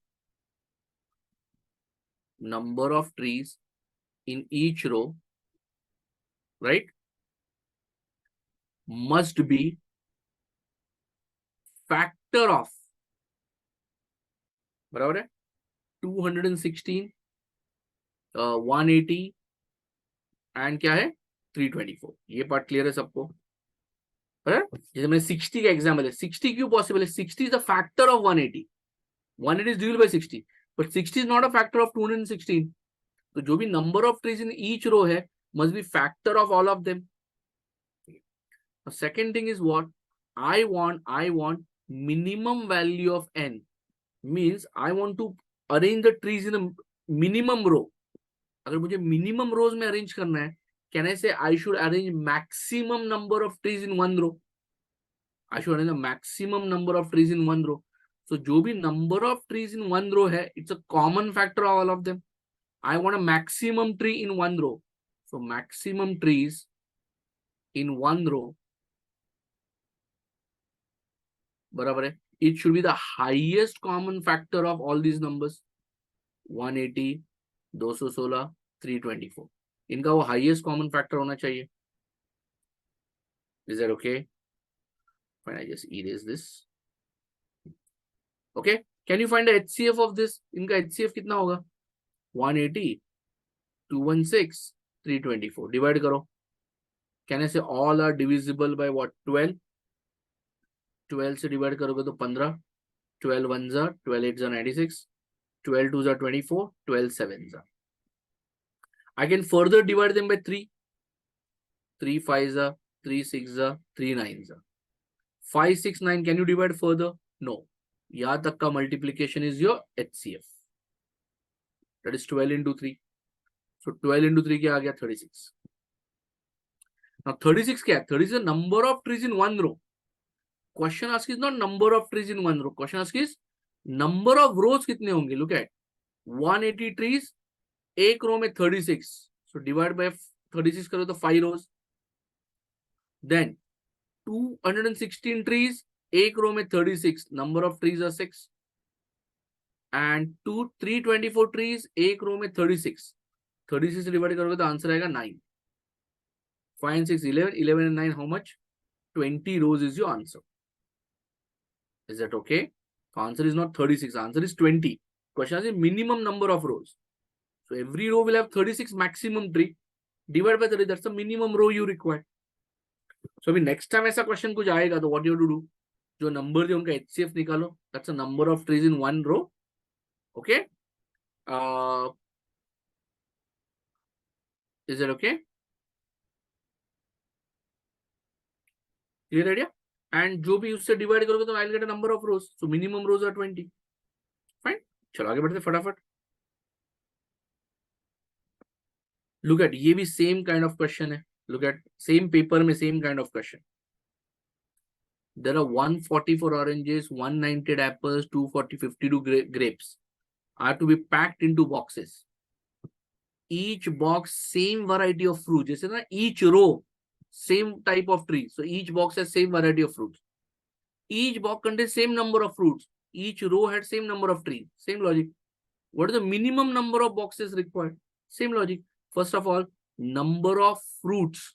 Number of trees in each row, right, must be factor of, बराबर है, 216, 180 and क्या है 324. ये part clear है सबको? जैसे मैंने 60 का एग्जाम्पल है, 60 क्यों पॉसिबल है? 60 is the factor of 180. 180 is divided by 60, but 60 is not a factor of 216. तो जो भी number of trees in each row है must be factor of all of them. Second thing is what? I want minimum value of n. Means I want to arrange the trees in a minimum row. अगर मुझे minimum rows में arrange करना है, can I say I should arrange maximum number of trees in one row? I should arrange the maximum number of trees in one row. So जो भी number of trees in one row है, it's a common factor of all of them. I want a maximum tree in one row. So maximum trees in one row, बराबर है, it should be the highest common factor of all these numbers. 180, 216, 324. इनका वो highest common factor होना चाहिए. Is that okay? Fine, I just erase this. Okay, can you find the HCF of this? इनका HCF कितना होगा? 180, 216, 324. Divide करो. Can I say all are divisible by what? 12. 12 से divide करोगे तो 15. 12 ones are, 12 8s are 96. 12 2s are 24. 12 7s are. I can further divide them by 3. 3 5s are, 3 6s are, 3 9s are. 5 6 9. Can you divide further? No. यहाँ तक का multiplication is your HCF. That is 12 into 3. So 12 into 3 क्या आ गया? 36. Now 36 क्या है? 36 is the number of trees in one row. Question ask is not number of trees in one row. Question ask is number of rows कितने होंगे? Look at 180 trees, एक रो में 36. So divide by 36 करो तो 5 rows. Then 216 trees, एक रो में 36. Number of trees are 6. And 324 trees, एक रो में 36. 36 से डिवाइड करोगे तो आंसर आएगा 9. 5 and 6 11. 11 and 9 how much? 20 rows is your answer. Is that okay? So answer is not 36. Answer is 20. Question is minimum number of rows. So every row will have 36 maximum tree. Divide by 30. That's the minimum row you require. So अभी next time ऐसा question कुछ आएगा तो what you have to do? जो number है उनका HCF निकालो. That's the number of trees in one row. Okay? Is that okay? Clear idea? And जो भी उससे डिवाइड करोगे तो I'll get a number of rows. So minimum rows are 20. Fine. चलो आगे बढ़ते फटाफट. Look at ये भी same kind of question है. Look at same paper में same kind of question. There are 144 oranges, 190 apples, 240, 52 grapes are to be packed into boxes. Each box same variety of fruit. जैसे ना each row same type of tree. So each box has same variety of fruits. Each box contains same number of fruits. Each row had same number of trees. Same logic. What is the minimum number of boxes required? Same logic. First of all, number of fruits.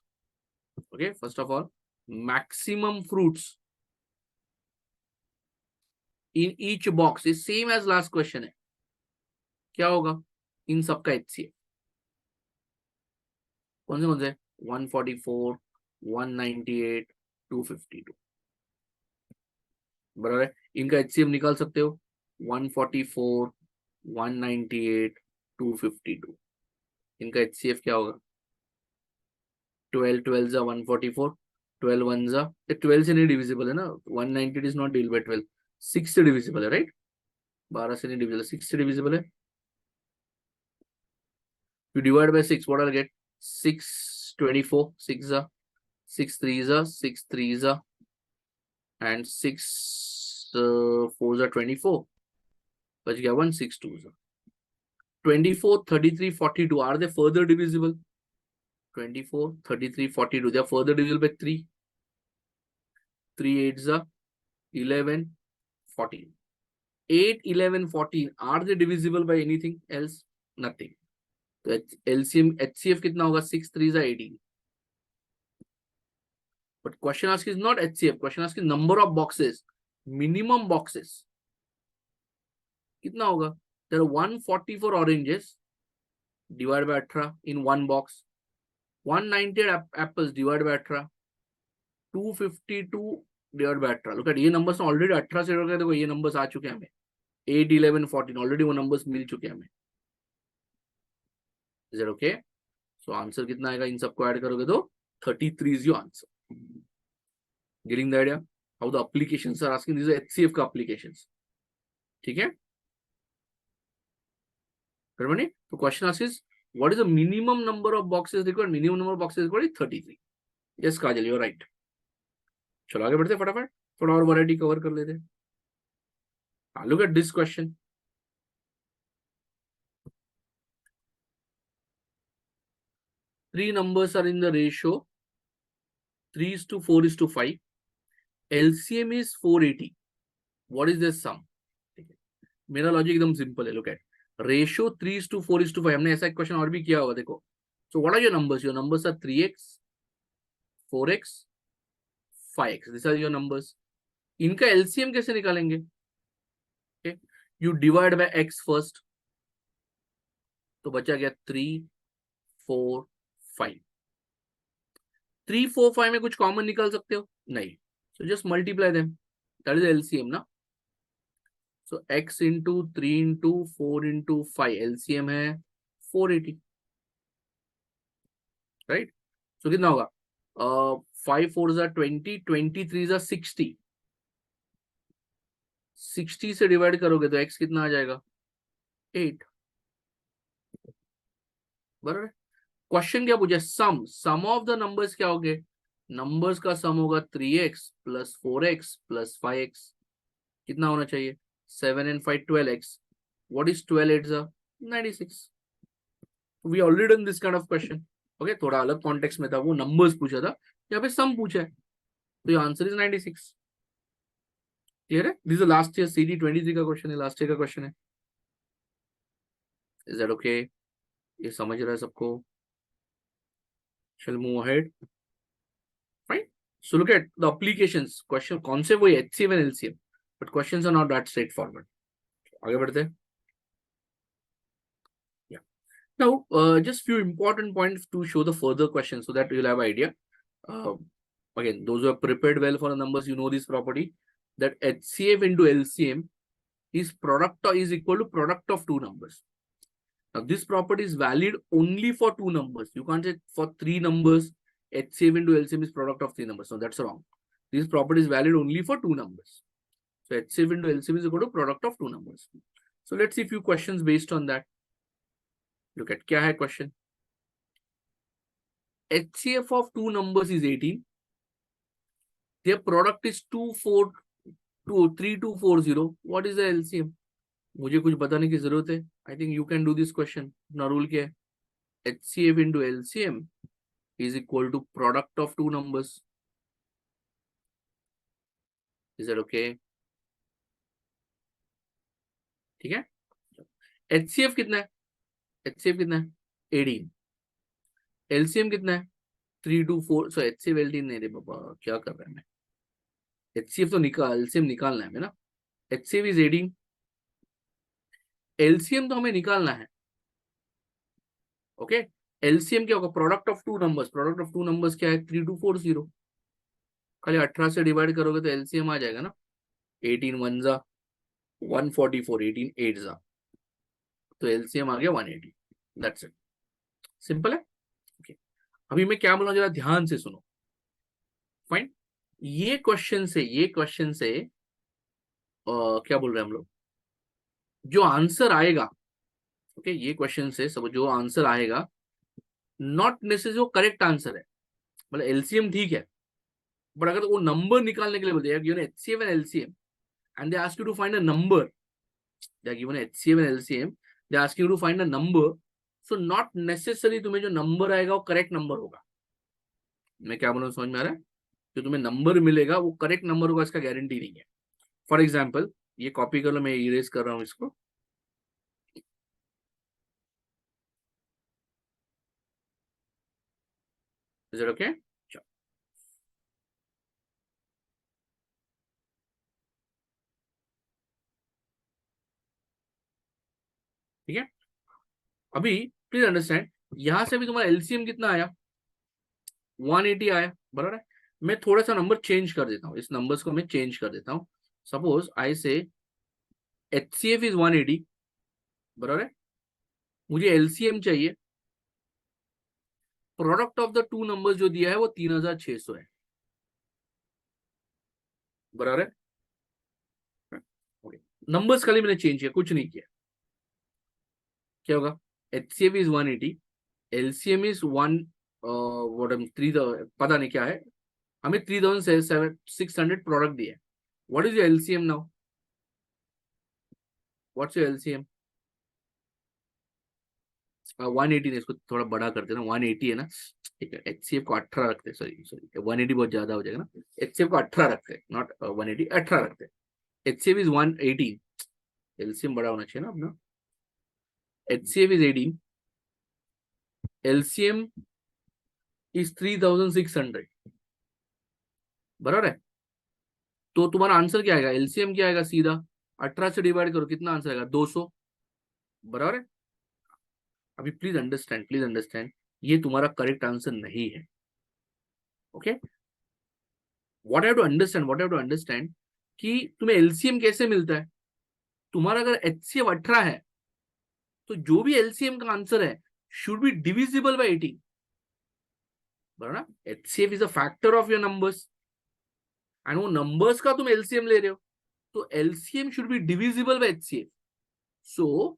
Okay, first of all, maximum fruits in each box is same as last question है. क्या होगा? इन सबका HCF. कौन से? 144, 198, 252. बराबर है. इनका HCF निकाल सकते हो. 144, 198, 252. इनका HCF क्या होगा? 12 12 144. 12 वन जा, 12 से नहीं डिविजिबल है ना, 190 इज नॉट डिविजिबल बाय 12, 6 से डिविजिबल है, राइट? 12 से नहीं डिविजिबल, 6 से डिविजिबल है. You divide by 6, what I'll get? 6, 24, 6 za, 6 3 za, 6 3 za, and 6 4 za 24. But you get 1, 6 2 za. 24, 33, 42. Are they further divisible? 24, 33, 42. They are further divisible by 3. 3 8 za, 11, 14. 8, 11, 14. Are they divisible by anything else? Nothing. तो LCM HCF कितना होगा? 6 3 जा 18. But question ask is not HCF. Question ask is number of boxes. Minimum boxes. कितना होगा? There are 144 oranges divided by 18 in one box. 190 apples divided by 18. 252 divided by 18. Look at ये numbers already 18 से होकर देखो ये numbers आ चुके हैं हमें. 8, 11, 14 already वो numbers मिल चुके हैं हमें. Is that okay? So answer कितना आएगा? इन सबको ऐड करोगे तो 33 is your answer. Getting the idea? How the applications are asking. These are HCF का applications. ठीक है? तो question asks what is the minimum number of boxes required? Minimum number of boxes required 33. Yes Kajal, you are right. चलो आगे बढ़ते फटाफट, थोड़ा और वैरायटी कवर कर लेते हैं. Look at this question. Three numbers are in the ratio 3:4:5. LCM is 480. What is the sum? मेरा लॉजिक एकदम सिंपल है. Look at ratio 3:4:5. हमने ऐसा एक क्वेश्चन और भी किया होगा, देखो. So what are your numbers? Your numbers are 3x, 4x, 5x. This are your numbers. इनका एलसीएम कैसे निकालेंगे? You divide by x first, तो बचा गया 3 4 5. 3 4 5 में कुछ कॉमन निकाल सकते हो? नहीं. So just multiply them. That is LCM ना. सो x into 3 into 4 into 5 LCM है 480, राइट? सो कितना होगा? 5 4 जा 20, 23 जा 60. 60 से डिवाइड करोगे तो x कितना आ जाएगा? 8. बराबर. क्वेश्चन क्या पूछा? सम ऑफ द नंबर्स क्या होंगे? नंबर्स का सम होगा 3x plus 4x plus 5x. कितना होना चाहिए? 7 and 5 12x. What is 12 8 जा 96. We already done this kind of question. Okay, थोड़ा अलग कॉन्टेक्स्ट में था, वो नंबर्स पूछा था, यहाँ पे सम पूछा है, तो आंसर इज 96. क्लियर है? This is last year CD 23 का क्वेश्चन है, लास्ट ईयर का क्वेश्चन है. Is that okay? ये समझ रहा है सबको? Shall move ahead. Right? So look at the applications. Question concept वही HCF and LCM, but questions are not that straightforward. आगे बढ़ते हैं. Yeah. Now, just few important points to show the further questions so that you'll have idea. Again, those who have prepared well for the numbers, you know this property that HCF into LCM is equal to product of two numbers. Now, this property is valid only for two numbers. You can't say for three numbers, HCF into LCM is product of three numbers. No, that's wrong. This property is valid only for two numbers. So, HCF into LCM is equal to product of two numbers. So, let's see a few questions based on that. Look at kya hai question. HCF of two numbers is 18. Their product is 3240. What is the LCM? मुझे कुछ बताने की जरूरत है. I think you can do this question. अपना rule क्या है? HCF into LCM is equal to product of two numbers. Is that okay? ठीक है. HCF कितना है? HCF कितना है? 18. LCM कितना है? 324. सो HCF 18 नहीं रे बाबा, क्या कर रहे हैं मैं? HCF तो LCM निकालना है ना. HCF is 18. LCM तो हमें निकालना है. ओके. LCM क्या होगा? Product of two numbers. Product of two numbers क्या है? 3240. खाली 18 से डिवाइड करोगे तो LCM आ जाएगा ना. 18 1 जा 144, 18 8 जा, तो LCM आ गया 180. That's it. सिंपल है. ओके. अभी मैं क्या बोलना जरा ध्यान से सुनो. फाइन। ये क्वेश्चन से क्या बोल रहे हैं हम लोग, जो आंसर आएगा, ओके, ये क्वेश्चन से सब जो आंसर आएगा नॉट नेसेसरी वो करेक्ट आंसर है, मतलब एलसीएम ठीक है, बट अगर वो नंबर निकालने के लिए बोलते हैं given HCF and LCM and they ask you to find a number, they are given HCF and LCM, they ask you to find a number, so not necessary तुम्हें जो नंबर आएगा वो करेक्ट नंबर होगा। मैं क्या बोल रहा हूँ समझ में आ रहा है? जो तुम्हें नंबर मिलेगा वो करेक्ट नंबर होगा इसका गारंटी नहीं है। फॉर एग्जाम्पल ये कॉपी कर लो, मैं इरेज कर रहा हूँ इसको, इज इट ओके? ठीक है, अभी प्लीज अंडरस्टैंड, यहां से भी तुम्हारा एलसीएम कितना आया, 180 आया, बराबर है। मैं थोड़ा सा नंबर चेंज कर देता हूँ, इस नंबर्स को मैं चेंज कर देता हूँ। सपोज आई से एचसीएफ इज 180, बराबर है, मुझे एलसीएम चाहिए, product of the two numbers जो दिया है वो 3600 है, बराबर है। नंबर्स खाली मैंने चेंज किया, कुछ नहीं किया। क्या होगा, एचसीएफ इज 180, एलसीएम इज 1 3, पता नहीं क्या है, हमें 3600 प्रोडक्ट दिया है। What is your LCM now, what's your LCM? 180 ने इसको थोड़ा बड़ा करते ना, 180 है ना, ठीक है, एचसीएफ को 18 रखते हैं, सॉरी सॉरी 180 बहुत ज्यादा हो जाएगा ना, एचसीएफ को 18 रखते हैं, नॉट 180, 18 रखते हैं। एचसीएफ इज 180, एलसीएम बड़ा होना चाहिए ना अपना, एचसीएफ इज 18, एलसीएम इज 3600, बराबर है। तो तुम्हारा आंसर क्या आएगा, एलसीएम क्या आएगा, सीधा 18 से डिवाइड करो, कितना आंसर आएगा, 200, बराबर है। अभी प्लीज अंडरस्टैंड, प्लीज अंडरस्टैंड, ये तुम्हारा करेक्ट आंसर नहीं है, okay. What have to understand, what have to understand कि तुम्हें एलसीएम कैसे मिलता है। तुम्हारा अगर एचसीएफ 18 है तो जो भी एलसीएम का आंसर है शुड बी डिविजिबल बाय 18, बराबर ना। HCF is a factor of your numbers and वो नंबर्स का तुम एलसीएम ले रहे हो, तो LCM should be divisible bye HCF. So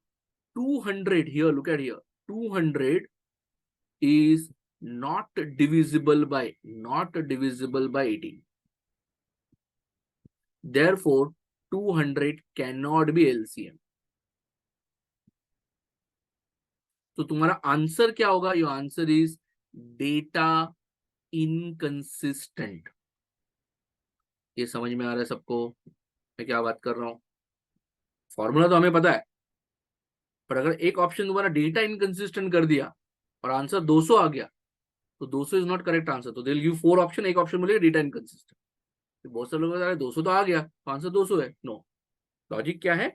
200 here, look at here, 200 is not divisible by 18, therefore 200 cannot be LCM। तो तुम्हारा आंसर क्या होगा, your answer is data inconsistent. ये समझ में आ रहा है सबको मैं क्या बात कर रहा हूं? फॉर्मूला तो हमें पता है, पर अगर एक ऑप्शन तुम्हारा डेटा इनकंसिस्टेंट कर दिया और आंसर 200 आ गया, तो 200 इज नॉट करेक्ट आंसर, तो दे विल गिव 4 ऑप्शन, एक ऑप्शन बोलेगा डेटा इनकंसिस्टेंट। बहुत सारे लोग 200 तो आ गया तो आंसर 200 है, नो। लॉजिक क्या है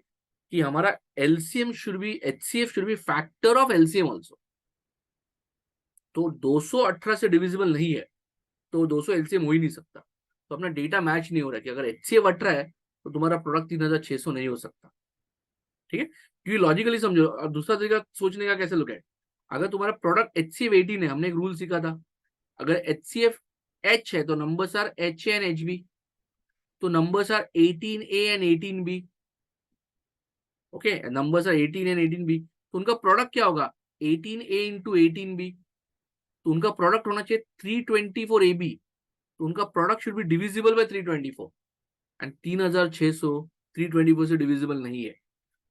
कि हमारा LCM should be, HCF should be factor of LCM also. तो 200 18 से डिविजिबल नहीं है, तो 200 एलसीएम हो ही नहीं सकता, तो अपना डेटा मैच नहीं हो रहा कि अगर एचसीएफ 18 है तो तुम्हारा प्रोडक्ट 3600 नहीं हो सकता, ठीक है। क्योंकि लॉजिकली समझो। अब दूसरा तरीका सोचने का कैसे लुक है, अगर तुम्हारा प्रोडक्ट एचसीएफ 18 है, हमने एक रूल सीखा था, अगर एचसीएफ एच है तो numbers are H A and H B, तो numbers are 18A and 18B, okay, numbers are 18 and 18B, तो उनका प्रोडक्ट क्या होगा, 18A इंटू 18B, तो उनका प्रोडक्ट होना चाहिए 324AB, तो उनका product should be divisible bye 324, and 3600 324 से डिविजिबल नहीं है,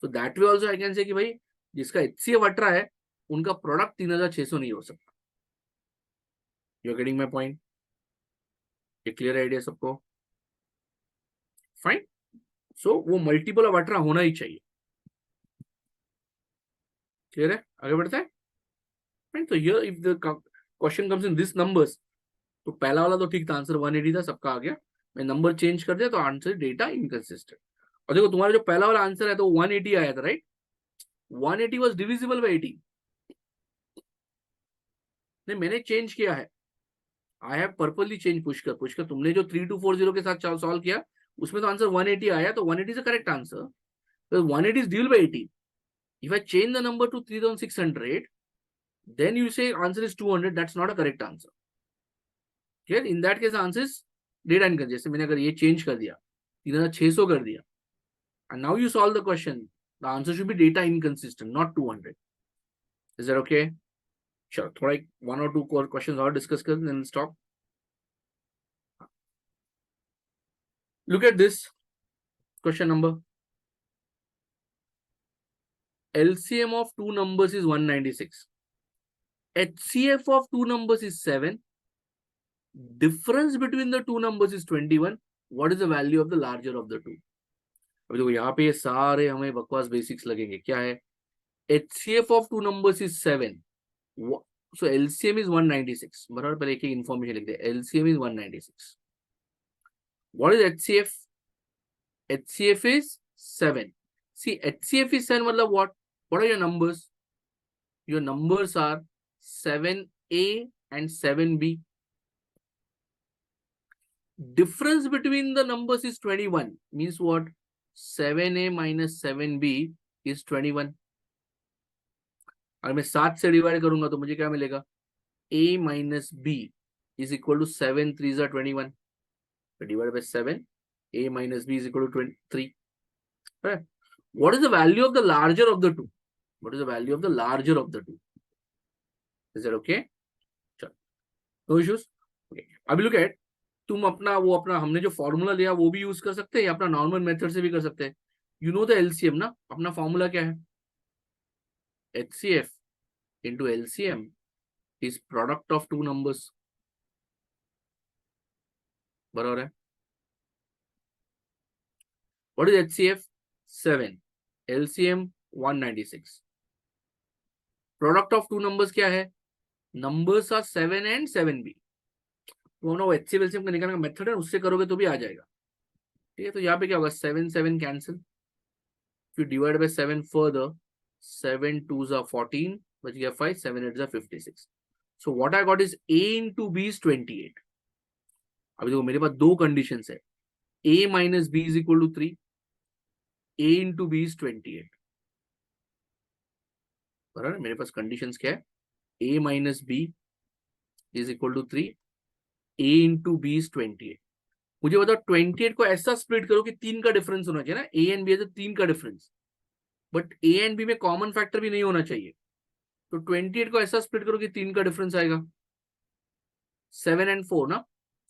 तो that way also I can say कि भाई जिसका एचसीएफ 18 है उनका प्रोडक्ट 3600 नहीं हो सकता। You are getting my point? ये क्लियर आइडिया सबको? फाइन। सो वो मल्टीपल ऑफ 18 होना ही चाहिए, क्लियर है? आगे बढ़ते हैं। तो here if the question comes in this numbers, तो पहला वाला तो ठीक था, आंसर 180 था, सबका आ गया। मैं नंबर चेंज कर दिया तो आंसर डेटा इनकंसिस्टेंट। और देखो तुम्हारा जो पहला वाला आंसर है तो 180 आया था, राइट? 180 was divisible by 18। नहीं, मैंने चेंज किया है, I have purposely change. Pushkar तुमने जो 3240 के साथ सॉल्व किया उसमें तो आंसर 180 आया, तो 180 इज द करेक्ट आंसर, तो 180 is divisible bye 18। If I change the number to 3600, then you say answer is 200. That's not a correct answer. Okay? In that case, the answer is data income, जैसे मैंने अगर ये change कर दिया 3600 कर दिया, and now you solve the question, the answer should be data inconsistent, not 200. Is that okay? Sure. थोड़ा एक 1 or 2 core questions और discuss कर, then stop. Look at this question number. LCM of two numbers is 196. HCF of two numbers is 7. Difference between the two numbers is 21. What is the value of the larger of the two? अभी देखो यहाँ पे ये सारे हमें बकवास basics लगेंगे. क्या है? HCF of two numbers is 7. So LCM is 196. बराबर, पहले एक इन्फॉर्मेशन लिख दे. LCM is 196. What is HCF? HCF is 7. See, HCF is 7 मतलब what? What are your numbers? Your numbers are 7A and 7B. Difference between the numbers is 21. Means what? 7A minus 7B is 21. अगर मैं 7 से divide करूंगा तो मुझे क्या मिलेगा? A minus B is equal to 7 3s are 21. Divided by 7. A minus B is equal to 23. Right? What is the value of the larger of the two? What is the value of the larger of the two? Is that okay? Sure. No issues? Okay. अभी look at, तुम अपना हमने जो formula लिया वो भी use कर सकते हैं या अपना नॉर्मल मेथड से भी कर सकते हैं. यू नो द एलसीएम ना. अपना फॉर्मूला क्या है? HCF into LCM is product of two numbers. बराबर है. What is HCF? 7. LCM 196. Product of two numbers क्या है? Numbers are 7 and 7B. तो HCF LCM का निकालने का मेथड है, उससे करोगे तो भी आ जाएगा. ठीक है. तो यहाँ पे क्या होगा? 7 7 cancel. If you divide by 7 further, 7 2s are 14, बच गया 5, 7 8s are 56. So what I got is A into B is 28. अभी देखो मेरे पास दो कंडीशंस है. A minus B is equal to 3. A into B is 28. बराबर. मेरे पास कंडीशंस क्या है? A minus B is equal to 3. A into B is 28. मुझे बताओ 28 को ऐसा स्प्लिट करो कि 3 का डिफरेंस होना चाहिए ना. A and B है तो 3 का difference, but A and B में कॉमन फैक्टर भी नहीं होना चाहिए. तो 28 को ऐसा स्प्लिट करो कि 3 का डिफरेंस आएगा. 7 and 4 ना.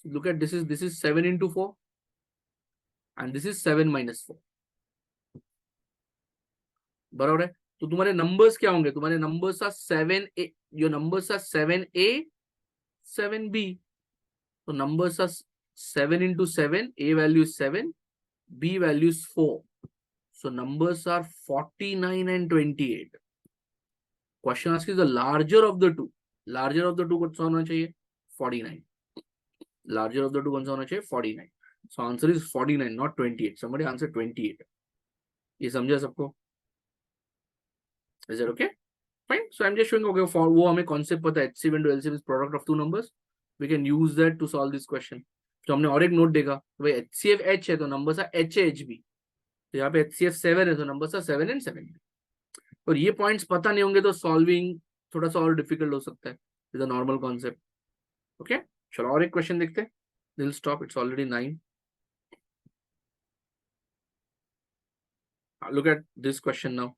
Look at this is 7 into 4 and this is 7 minus 4. बराबर है. तो तुम्हारे नंबर्स क्या होंगे? तुम्हारे numbers are 7A. Your numbers are 7A 7B. तो numbers are 7 into 7. A value is 7, B value is 4. So numbers are 49 and 28. Question asks is the larger of the two. Larger of the two कौन सा होना चाहिए? 49. Larger of the two कौन सा होना चाहिए? 49. So answer is 49, not 28. Somebody answer 28. ये समझा सबको? Is that okay? Fine. So I'm just showing, okay, for वो हमें concept पता है. HCF into LCM is product of two numbers. We can use that to solve this question. तो हमने और एक नोट देखा, भाई HCF H है तो नंबर्स आर HHB. तो यहाँ पे HCF 7 है तो नंबर्स आर 7 and 7. और ये पॉइंट्स पता नहीं होंगे तो सॉल्विंग थोड़ा सा और डिफिकल्ट हो सकता है. Is a normal concept. Okay. चलो और एक क्वेश्चन देखते हैं. Will stop. It's already 9. Look at this question now.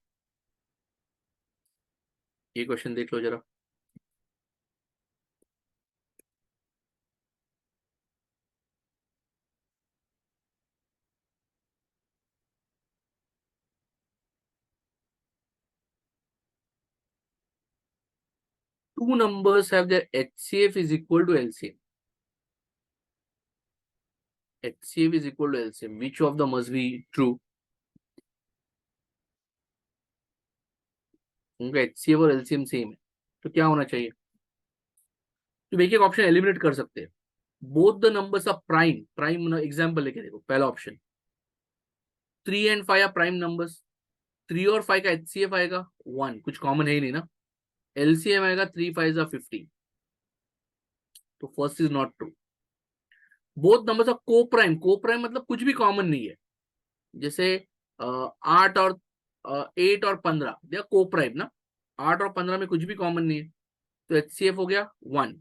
ये क्वेश्चन देख लो जरा. Two numbers have their HCF is equal to LCM. HCF is equal to LCM. Which of them must be true? उनका HCF और LCM same है तो क्या होना चाहिए? तो एक एक ऑप्शन एलिमिनेट कर सकते हैं. Both the numbers are prime. Prime example लेके देखो. पहला option 3 and 5 are prime numbers. 3 और 5 का HCF आएगा 1. कुछ कॉमन है ही नहीं ना. LCM आएगा 3 5s are 15. तो first is not true. Both numbers are coprime. Coprime मतलब कुछ भी कॉमन नहीं है. जैसे 8 और 8 और 15 दे आर को प्राइम ना. 8 और 15 में कुछ भी कॉमन नहीं है तो HCF हो गया 1.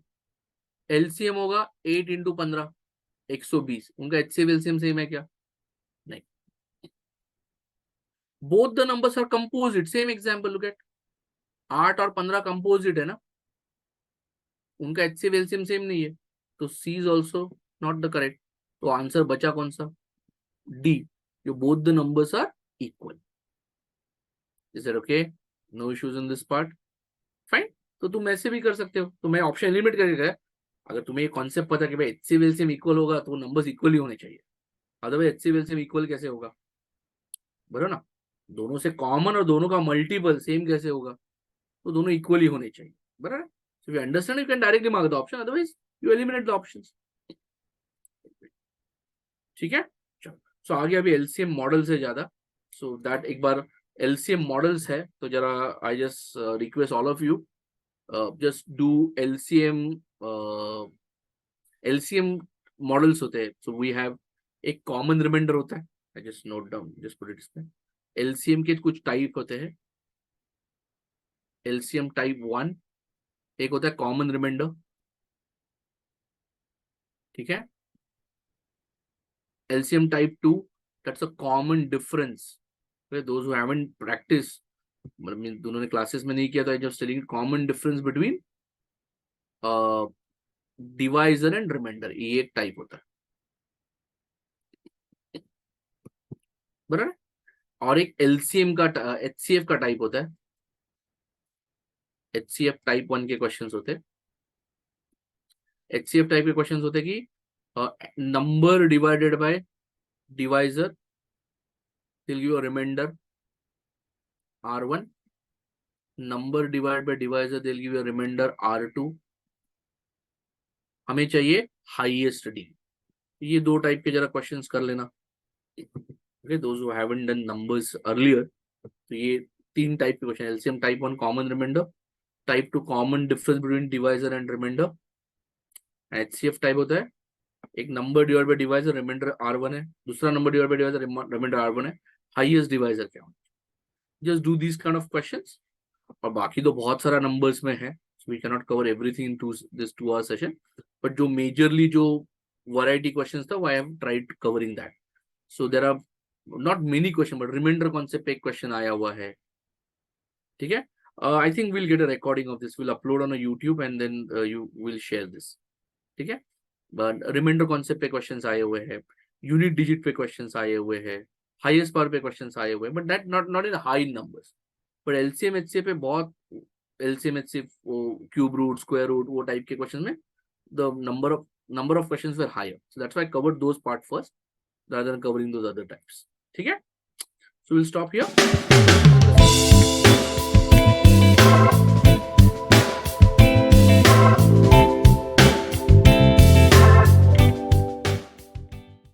LCM होगा 8 into 15. 120, उनका HCF LCM सेम है क्या? नहीं. Both the numbers are composite. Same example look at 8 और 15 कंपोजिट है ना, उनका HCF LCM सेम नहीं है, तो C is also not the correct. तो आंसर बचा कौन सा? D, जो both the numbers are equal. Is that okay? No issues in this part? Fine. तो तुम ऐसे भी कर सकते हो. तो मैं ऑप्शन एलिमिनेट करके गया. अगर तुम्हें ये कॉन्सेप्ट पता कि भाई HCF LCM इक्वल होगा तो नंबर्स इक्वल ही होने चाहिए. अदरवाइज HCF LCM इक्वल कैसे होगा? बराबर ना. दोनों से कॉमन और दोनों का मल्टीपल सेम कैसे होगा? तो दोनों इक्वली होने चाहिए. बराबर. So you understand, you can directly mark the option, otherwise you eliminate the options. ठीक है. चलो. सो आगे अभी एलसीएम मॉडल से ज्यादा, सो दैट एक बार एलसीएम मॉडल्स है तो जरा I just request all of you just do LCM. LCM models होते हैं. सो वी हैव एक कॉमन रिमाइंडर होता है. I just note down, just put it इसमें. एलसीएम के कुछ टाइप होते हैं. एलसीएम टाइप 1 एक होता है कॉमन रिमाइंडर. ठीक है. LCM type 2, that's a common difference. Okay, those who haven't practiced, मतलब दोनों ने क्लासेस में नहीं किया तो I just telling common difference between divisor and remainder. ये एक टाइप होता है. बराबर. और एक LCM का HCF का टाइप होता है. HCF टाइप 1 के क्वेश्चंस होते हैं. HCF टाइप के क्वेश्चंस होते हैं कि number divided by divisor will give a remainder R1. Number divided by divisor they'll give you a remainder R2. हमें चाहिए हाईएस्ट D. ये दो टाइप के जरा क्वेश्चंस कर लेना. Okay, those who haven't done numbers earlier, तो ये तीन टाइप के question. LCM type 1 common remainder, type 2 common difference between divisor and remainder. HCF type होता है एक number divide by divisor remainder R1 है, दूसरा number divide by divisor remainder R1 है. हाईएस्ट डिवाइजर क्या होगा? Just do this kind of questions. और बाकी तो बहुत सारा नंबर्स में है, so we cannot cover everything into this 2 hour session, but जो मेजरली जो वैरायटी क्वेश्चंस था वो I have tried covering that. So there are not many question, but remainder concept पे एक क्वेश्चन आया हुआ है. ठीक है. I think we'll get a recording of this, we'll upload on a YouTube and then you will share this. ठीक है. But reminder concept पे क्वेश्चंस आए हुए हैं, यूनिट डिजिट पे क्वेश्चंस आए हुए हैं, हाईएस्ट पावर पे क्वेश्चंस आए हुए हैं, but that not in high numbers. But LCM HCF पे बहुत, LCM HCF cube root, square root, वो टाइप के क्वेश्चन में the number of questions were higher. So that's why I covered those part first rather than covering those other types. ठीक है. So we'll stop here.